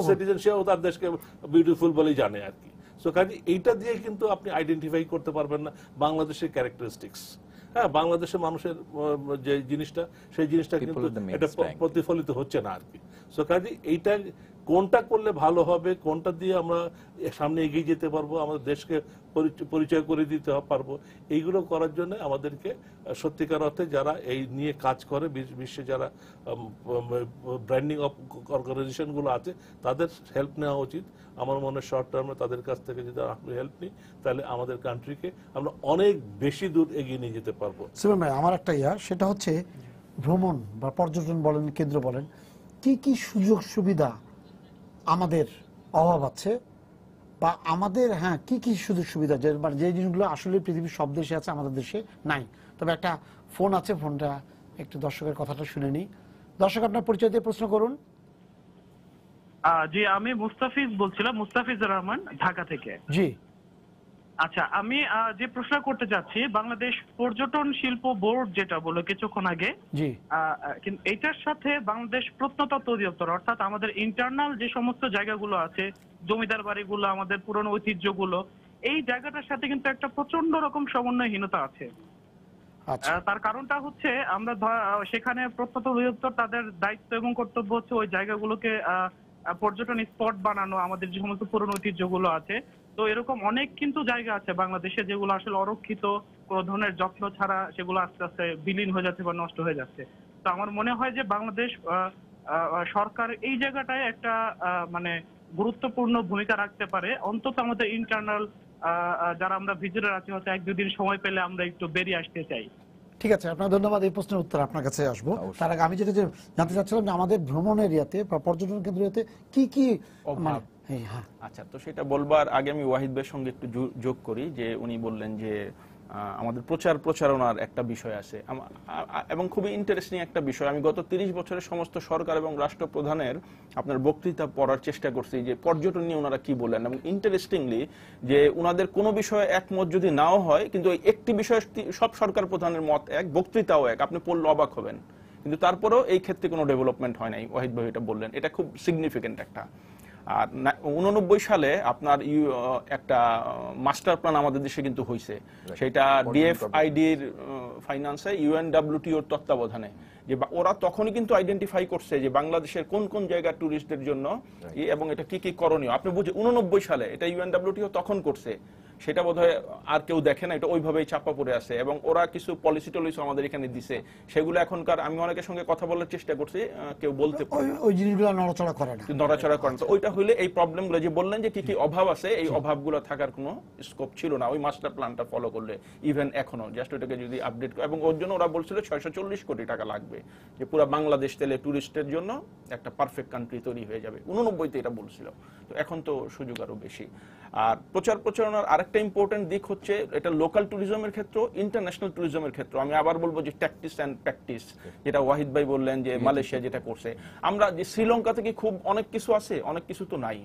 সিটিজেন সেও তার দেশকে বিউটিফুল বলেই জানে আর কি। সো কাজে এইটা দিয়ে কিন্তু আপনি আইডেন্টিফাই করতে পারবেন না বাংলাদেশের ক্যারেক্টারিস্টিক্স। হ্যাঁ, বাংলাদেশের মানুষের যে জিনিসটা সেই জিনিসটা কিন্তু এটা প্রতিফলিত হচ্ছে না আর কি। সো কাজে এইটা কোনটা করলে ভালো হবে, কোনটা দিয়ে আমরা সামনে এগিয়ে যেতে পারবো, আমাদের দেশকে পরিচয় করে দিতে পারবো, এইগুলো করার জন্য আমাদেরকে সত্যিকার অর্থে যারা এই নিয়ে কাজ করে বিশ্বে যারা ব্র্যান্ডিং অর্গানাইজেশনগুলো আছে তাদের হেল্প নেওয়া উচিত। আমার মনে হয় শর্ট টার্মে তাদের কাছ থেকে যদি আমরা হেল্প নিই তাহলে আমাদের কান্ট্রিকে আমরা অনেক বেশি দূর এগিয়ে নিয়ে যেতে পারবো। সুমন ভাই, আমার একটা সেটা হচ্ছে ভ্রমণ বা পর্যটন বলেন, কেন্দ্র বলেন, কি কি সুযোগ সুবিধা আমাদের অভাব আছে বা আমাদের কি কি সুযোগ সুবিধা মানে যে জিনিসগুলো আসলে পৃথিবীর সব দেশে আছে আমাদের দেশে নাই। তবে একটা ফোন আছে, ফোনটা একটু দর্শকের কথাটা শুনে নিই। দর্শক, আপনার পরিচয় দিয়ে প্রশ্ন করুন। জি, আমি মুস্তাফিজ বলছিলাম, মুস্তাফিজুর রহমান, ঢাকা থেকে। জি আচ্ছা, আমি যে প্রশ্ন করতে চাচ্ছি, বাংলাদেশ পর্যটন শিল্প বোর্ড যেটা বললো কিছুক্ষণ আগে, জি, কিন্তু এটার সাথে বাংলাদেশ প্রত্নতত্ত্ব অধিদপ্তর অর্থাৎ আমাদের ইন্টারনাল যে সমস্ত জায়গাগুলো আছে, জমিদার বাড়িগুলো, আমাদের পুরনো ঐতিহ্যগুলো, এই জায়গাটার সাথে কিন্তু একটা প্রচন্ড রকম সমন্বয়হীনতা আছে। তার কারণটা হচ্ছে আমরা সেখানে প্রত্নতত্ত্ব অধিদপ্তর তাদের দায়িত্ব এবং কর্তব্য হচ্ছে ওই জায়গাগুলোকে পর্যটন স্পট বানানো, আমাদের যে সমস্ত পুরনো ঐতিহ্যগুলো আছে। তো এরকম অনেক কিন্তু জায়গা আছে বাংলাদেশে যেগুলো আসলে অরক্ষিত, কোনো ধরনের যত্ন ছাড়া সেগুলো আস্তে আস্তে বিলীন হয়ে যাচ্ছে বা নষ্ট হয়ে যাচ্ছে। তো আমার মনে হয় যে বাংলাদেশ সরকার এই জায়গাটায় একটা মানে গুরুত্বপূর্ণ ভূমিকা রাখতে পারে। অন্তত আমাদের ইন্টারনাল যারা আমরা ভিজিটর আছি, হয়তো 1-2 দিন সময় পেলে আমরা একটু বেরিয়ে আসতে চাই। ঠিক আছে, আপনার ধন্যবাদ। এই প্রশ্নের উত্তর আপনার কাছে আসবো। তার আগে আমি যেটা জানতে চাচ্ছিলাম যে আমাদের ভ্রমণ এরিয়াতে বা পর্যটন কেন্দ্র এরিয়াতে কি কি অভাব। আচ্ছা, তো সেটা বলবার আগে আমি ওয়াহিদ ভাইয়ের সঙ্গে একটু যোগ করি যে উনি বললেন যে আমাদের প্রচারণার একটা বিষয় আছে এবং খুবই ইন্টারেস্টিং একটা বিষয়। আমি গত 30 বছরের সমস্ত সরকার এবং রাষ্ট্রপ্রধানের আপনার বক্তৃতা পড়ার চেষ্টা করছি যে পর্যটন নিয়ে ওনারা কি বলেন, এবং ইন্টারেস্টিংলি যে ওনাদের কোনো বিষয়ে একমত যদি নাও হয়, কিন্তু একটি বিষয়ে সব সরকার প্রধানের মত এক, বক্তৃতাও এক, আপনি পড়লে অবাক হবেন, কিন্তু তারপরেও এই ক্ষেত্রে কোনো ডেভেলপমেন্ট হয় নাই। ওয়াহিদ ভাই এটা বললেন, এটা খুব সিগনিফিকেন্ট একটা। আর 89 সালে আপনার একটা মাস্টার প্ল্যান আমাদের দেশে কিন্তু হয়েছে, সেটা ডিএফআইডির ফাইন্যান্সে UNWTOর তত্ত্বাবধানে, যে ওরা তখনই কিন্তু আইডেন্টিফাই করছে যে বাংলাদেশের কোন কোন জায়গা টুরিস্টদের জন্য এবং এটা কি কি করণীয়। আপনি বুঝে 89 সালে এটা UNWTO তখন করছে, সেটা বোধহয় আর কেউ দেখে না, এটা ওইভাবেই চাপা পড়ে আছে। এবং ওরা কিছু পলিসি টলিসি আমাদের এখানে দিছে, সেগুলো এখনকার আমি অনেকের সঙ্গে কথা বলার চেষ্টা করছি, কেউ বলতে ওই জিনিসগুলো নড়াচড়া করে না, নড়াচড়া করে না। তো ওইটা হইলে এই প্রবলেমগুলো যে বললেন যে কি কি অভাব আছে, এই অভাবগুলো থাকার কোনো স্কোপ ছিল না ওই মাস্টার প্ল্যানটা ফলো করলে। ইভেন এখনো জাস্ট ওইটাকে যদি আপডেট করে, এবং ওর জন্য ওরা বলছিল 640 কোটি টাকা লাগবে, যে পুরো বাংলাদেশ তেলে টুরিস্টের জন্য একটা পারফেক্ট কান্ট্রি তৈরি হয়ে যাবে। 89-তে এটা বলছিল, তো এখন তো সুযোগ আরো বেশি। আর প্রচারণার আরেকটা ইম্পর্টেন্ট দিক হচ্ছে এটা লোকাল ট্যুরিজমের ক্ষেত্রে, ইন্টারন্যাশনাল ট্যুরিজমের ক্ষেত্রে। আমি আবার বলবো যে ট্যাকটিস অ্যান্ড প্র্যাকটিস, যেটা ওয়াহিদ ভাই বললেন যে মালয়েশিয়া যেটা করছে। আমরা যে শ্রীলঙ্কা থেকে খুব অনেক কিছু আছে, অনেক কিছু তো নাই।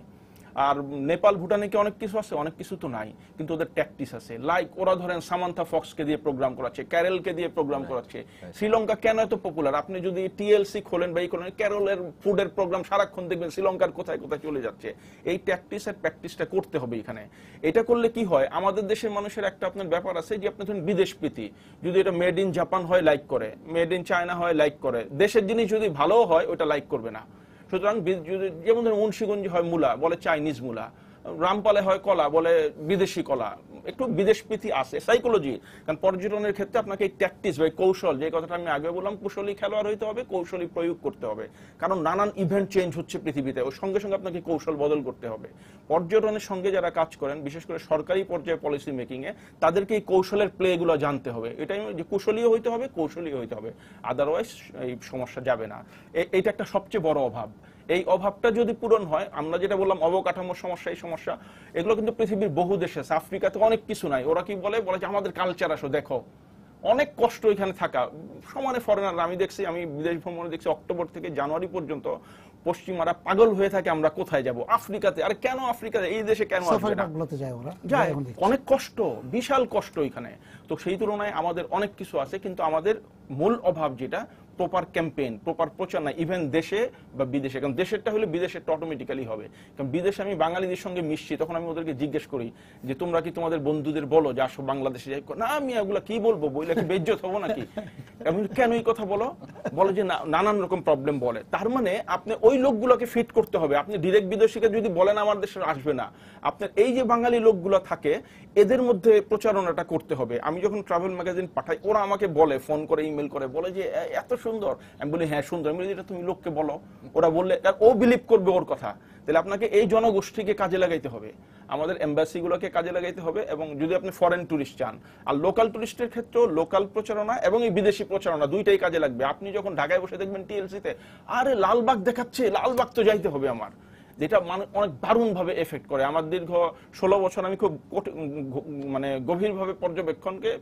আর নেপাল ভুটানে কি অনেক কিছু আছে? অনেক কিছু তো নাই, কিন্তু ওদের ট্যাকটিস আছে। লাইক ওরা ধরেন সামান্থা ফক্সকে দিয়ে প্রোগ্রাম করাচ্ছে, ক্যারেলকে দিয়ে প্রোগ্রাম করাচ্ছে। শ্রীলঙ্কা কেন এত পপুলার? আপনি যদি টিএলসি খোলেন বা এই খোলেন, ক্যারলের ফুডের প্রোগ্রাম সারাক্ষণ দেখবেন শ্রীলঙ্কার কোথায় কোথায় চলে যাচ্ছে। এই ট্যাকটিস আর প্র্যাকটিসটা করতে হবে এখানে। এটা করলে কি হয়, আমাদের দেশের মানুষের একটা আপনার ব্যাপার আছে যে আপনি ধরুন বিদেশ প্রীতি, যদি এটা মেড ইন জাপান হয় লাইক করে, মেড ইন চায়না হয় লাইক করে, দেশের জিনিস যদি ভালো হয় ওটা লাইক করবে না। সুতরাং যেমন ধরুন মুন্সিগঞ্জে হয় মূলা, বলে চাইনিজ মূলা, রামপালে হয় কলা, বলে বিদেশি কলা। একটু বিদেশ প্রীতি আছে, সাইকোলজি। কারণ পর্যটনের ক্ষেত্রে আপনাকে এই ট্যাকটিস বা কৌশল, যে কথাটা আমি আগে বললাম, কুশলী খেলোয়াড় হইতে হবে, কৌশলী প্রয়োগ করতে হবে। কারণ নানান ইভেন্ট চেঞ্জ হচ্ছে পৃথিবীতে, ওর সঙ্গে সঙ্গে আপনাকে কৌশল বদল করতে হবে। পর্যটনের সঙ্গে যারা কাজ করেন, বিশেষ করে সরকারি পর্যায়ে পলিসি মেকিং এ, তাদেরকে এই কৌশলের প্লে গুলো জানতে হবে। এটাই যে কুশলীও হইতে হবে, কৌশলী হইতে হবে, আদারওয়াইজ এই সমস্যা যাবে না। এটা একটা সবচেয়ে বড় অভাব। এই অভাবটা যদি পূরণ হয়, আমরা যেটা বললাম অবকাঠামোর সমস্যা, এই সমস্যা, এগুলো কিন্তু পৃথিবীর বহু দেশে আছে। আফ্রিকাতে অনেক কিছু নাই, ওরা কি বলে যে আমাদের কালচার আসো দেখো। অনেক কষ্ট এখানে থাকা, সমানে ফরেনার। আমি দেখছি, আমি বিদেশ ভ্রমণে দেখছি, অক্টোবর থেকে জানুয়ারি পর্যন্ত পশ্চিমারা পাগল হয়ে থাকে আমরা কোথায় যাব, আফ্রিকাতে। আরে কেন আফ্রিকাতে? এই দেশে কেন আসবে না? যায়, অনেক কষ্ট, বিশাল কষ্ট এখানে। তো সেই তুলনায় আমাদের অনেক কিছু আছে, কিন্তু আমাদের মূল অভাব যেটা, প্রপার ক্যাম্পেইন, প্রপার প্রচার না, ইভেন দেশে বা বিদেশে। কারণ দেশেরটা হলে বিদেশেরটা অটোমেটিক্যালি হবে। কারণ বিদেশে আমি বাঙালিদের সঙ্গে মিশছি, তখন আমি ওদেরকে জিজ্ঞেস করি যে তোমরা কি তোমাদের বন্ধুদের বলো যে আসো বাংলাদেশে যাই? না, আমি এগুলা কি বলবো, বইলে কি বেজ্জত হবো নাকি? আমি কেন এই কথা বলো? বলে যে নানান রকম প্রবলেম বলে। তার মানে আপনি ওই লোকগুলোকে ফিট করতে হবে। আপনি ডিরেক্ট বিদেশিকে যদি বলেন আমার দেশে আসবে না, আপনার এই যে বাঙালি লোকগুলো থাকে এদের মধ্যে প্রচারণাটা করতে হবে। আমি যখন ট্রাভেল ম্যাগাজিন পাঠাই, ওরা আমাকে বলে, ফোন করে, ইমেল করে, বলে যে এত সুন্দর। আমি বলি হ্যাঁ সুন্দর। আমি বলি এটা তুমি লোককে বলো, ওরা বললে ও বিলিভ করবে ওর কথা। তাহলে আপনাকে এই জনগোষ্ঠীকে কাজে লাগাইতে হবে, আমাদের এম্বাসিগুলোকে কাজে লাগাইতে হবে। এবং যদি আপনি ফরেন টুরিস্ট চান, আর লোকাল টুরিস্টের ক্ষেত্রেও লোকাল প্রচারণা এবং এই বিদেশি প্রচারণা দুইটাই কাজে লাগবে। আপনি যখন ঢাকায় বসে দেখবেন টিএলসিতে, আরে লালবাগ দেখাচ্ছে, লালবাগ তো যাইতে হবে আমার, যেটা অনেক দারুণ ভাবে এফেক্ট করে। আমার দীর্ঘ 16 বছর আমি খুব মানে গভীরভাবে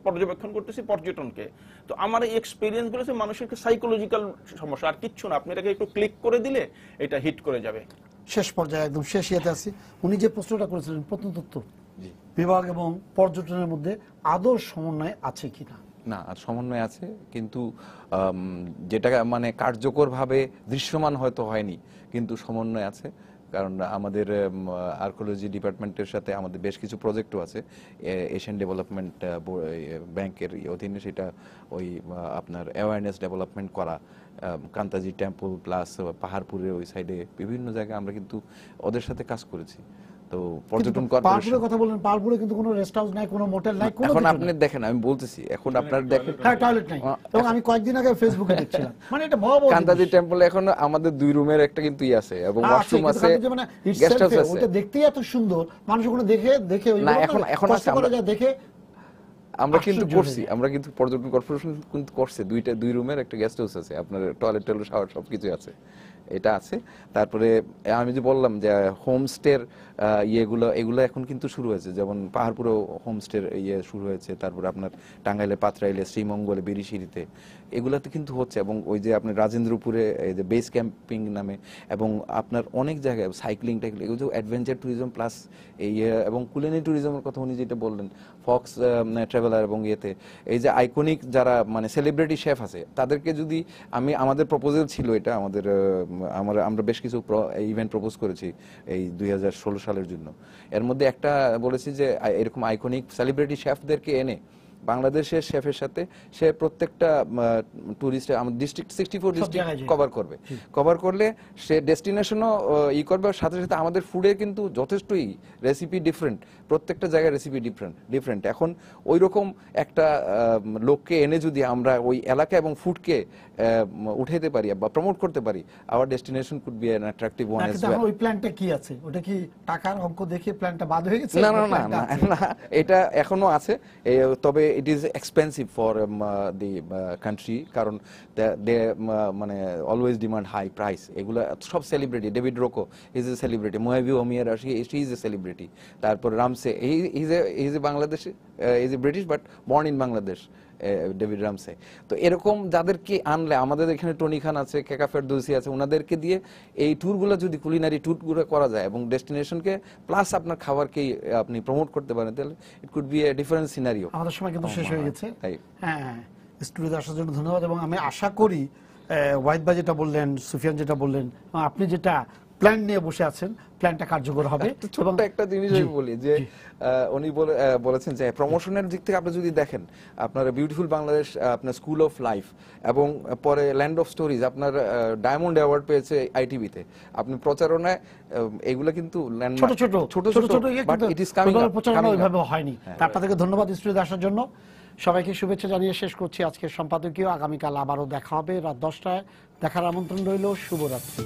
পর্যবেক্ষণ করতেছি পর্যটনকে। তো আমার এই এক্সপিরিয়েন্স গুলো মানুষের সাইকোলজিক্যাল সমস্যা, আর কিচ্ছু না। আপনি এটাকে একটু ক্লিক করে দিলে এটা হিট করে যাবে। শেষ পর্যায়ে, একদম শেষ ইয়েতে আছি। উনি যে প্রশ্নটা করেছিলেন, প্রত্নতত্ত্ব বিভাগ এবং পর্যটনের মধ্যে আদৌ সমন্বয় আছে কিনা? না, আর সমন্বয় আছে, কিন্তু যেটা মানে কার্যকরভাবে দৃশ্যমান হয়তো হয়নি, কিন্তু সমন্বয় আছে। কারণ আমাদের আর্কিওলজি ডিপার্টমেন্টের সাথে আমাদের বেশ কিছু প্রজেক্টও আছে এশিয়ান ডেভেলপমেন্ট ব্যাংকের অধীনে। সেটা ওই আপনার অ্যাওয়ারনেস ডেভেলপমেন্ট করা, কান্তাজি টেম্পল প্লাস পাহাড়পুরের ওই সাইডে বিভিন্ন জায়গায় আমরা কিন্তু ওদের সাথে কাজ করেছি। তো পর্যটন পাহাড়পুরের কথা বলেন, পাহাড়পুরে কিন্তু কোনো রেস্ট হাউস নাই, কোনো মোটেল নাই, কোনো এখন আপনি দেখেন, আমি বলতেছি এখন আপনার দেখেন, হ্যাঁ টয়লেট নাই। এবং আমি কয়েকদিন আগে ফেসবুকে দেখছিলাম, মানে এটা ভয়াবহ। কান্তাজি টেম্পল এখন আমাদের 2 রুমের একটা কিন্তু আছে এবং ওয়াশরুম আছে, গেস্ট হাউস আছে। ওটা দেখতেই এত সুন্দর, মানুষ ওখানে দেখে ওই না, এখন আছে, আমরা দেখে আমরা কিন্তু করছি, আমরা কিন্তু পর্যটন কর্পোরেশন কিন্তু করছে 2 রুমের একটা গেস্ট হাউস আছে, আপনার টয়লেট শাওয়ার সবকিছু আছে, এটা আছে। তারপরে আমি যে বললাম যে হোমস্টের এগুলো এখন কিন্তু শুরু হয়েছে, যেমন পাহাড়পুরে হোমস্টের শুরু হয়েছে। তারপরে আপনার টাঙ্গাইলে, পাতরাইলে, শ্রীমঙ্গলে, বিরিশিরিতে এগুলাতে কিন্তু হচ্ছে। এবং ওই যে আপনার রাজেন্দ্রপুরে এই যে বেস ক্যাম্পিং নামে, এবং আপনার অনেক জায়গায় সাইক্লিং টাইক্লিং, এগুলো অ্যাডভেঞ্চার ট্যুরিজম প্লাস এবং কুলিনারি ট্যুরিজমের কথা উনি যেটা বললেন, ফক্স ট্রাভেলার এবং এই যে আইকনিক যারা মানে সেলিব্রিটি শেফ আছে, তাদেরকে যদি আমাদের প্রপোজাল ছিল এটা, আমরা বেশ কিছু ইভেন্ট প্রপোজ করেছি এই 2016 সালের জন্য। এর মধ্যে একটা বলেছি যে এরকম আইকনিক সেলিব্রিটি শেফদেরকে এনে বাংলাদেশের শেফের সাথে সে প্রত্যেকটা টুরিস্ট, আমাদের ডিস্ট্রিক্ট 64 ডিস্ট্রিক্ট কভার করলে সে ডেস্টিনেশনও করবে। সাথে সাথে আমাদের ফুডে কিন্তু যথেষ্টই রেসিপি ডিফারেন্ট, প্রত্যেকটা জায়গায় রেসিপি ডিফারেন্ট। এখন ওই রকম একটা লোককে এনে যদি আমরা ওই এলাকা এবং ফুডকে উঠাইতে পারি বা প্রমোট করতে পারি, hour destination could be an attractive one as well. ওই প্ল্যানটা কি আছে? ওটা কি টাকার অঙ্ক দেখে প্ল্যানটা বাদ হয়ে গেছে? না, এটা এখনো আছে, তবে it is expensive for the country, কারণ they মানে always demand high price. এগুলা সব celebrity, David Rocco is a celebrity, মোয়াবি ওমিয়ার শি ইজ এ সেলিব্রিটি। তারপর Ramsay, he is a Bangladeshi, is a British but born in Bangladesh, David Ramsay. তো এরকম যাদেরকে আনলে, আমাদের এখানে টনি খান আছে, কেকা ফেরদৌসি আছে, ওনাদেরকে দিয়ে এই ট্যুরগুলো যদি কুলিনারি ট্যুরগুলো করা যায় এবং ডেস্টিনেশনকে প্লাস আপনার খাবারকেই আপনি প্রমোট করতে পারেন, তাহলে it could B a different scenario. আমাদের সময় কিন্তু শেষ হয়ে গেছে। তাই হ্যাঁ, স্টুডিওতে আসার জন্য ধন্যবাদ। এবং আমি আশা করি ওয়াহিদ ভাই যেটা বললেন, সুফিয়ান যেটা বললেন, এবং আপনি যেটা প্ল্যান নিয়ে বসে আছেন, প্ল্যানটা কার্যকর হবে। ছোট্ট একটা জিনিস আমি বলি যে উনি বলেছেন যে প্রমোশনের দিক থেকে আপনি যদি দেখেন, আপনার বিউটিফুল বাংলাদেশ, আপনার স্কুল অফ লাইফ, এবং পরে ল্যান্ড অফ স্টোরিজ আপনার ডায়মন্ড অ্যাওয়ার্ড পেয়েছে আইটিভিতে। আপনি প্রচারণায় এগুলো কিন্তু ছোট ছোট but it is coming up, প্রচারণা ওইভাবে হয়নি। আপনাদেরকে ধন্যবাদ স্টুডিওতে আসার জন্য। সবাইকে শুভেচ্ছা জানিয়ে শেষ করছি আজকের সম্পাদকীয়। আগামীকাল আবারও দেখা হবে রাত 10টায়। দেখার আমন্ত্রণ রইল। শুভরাত্রি।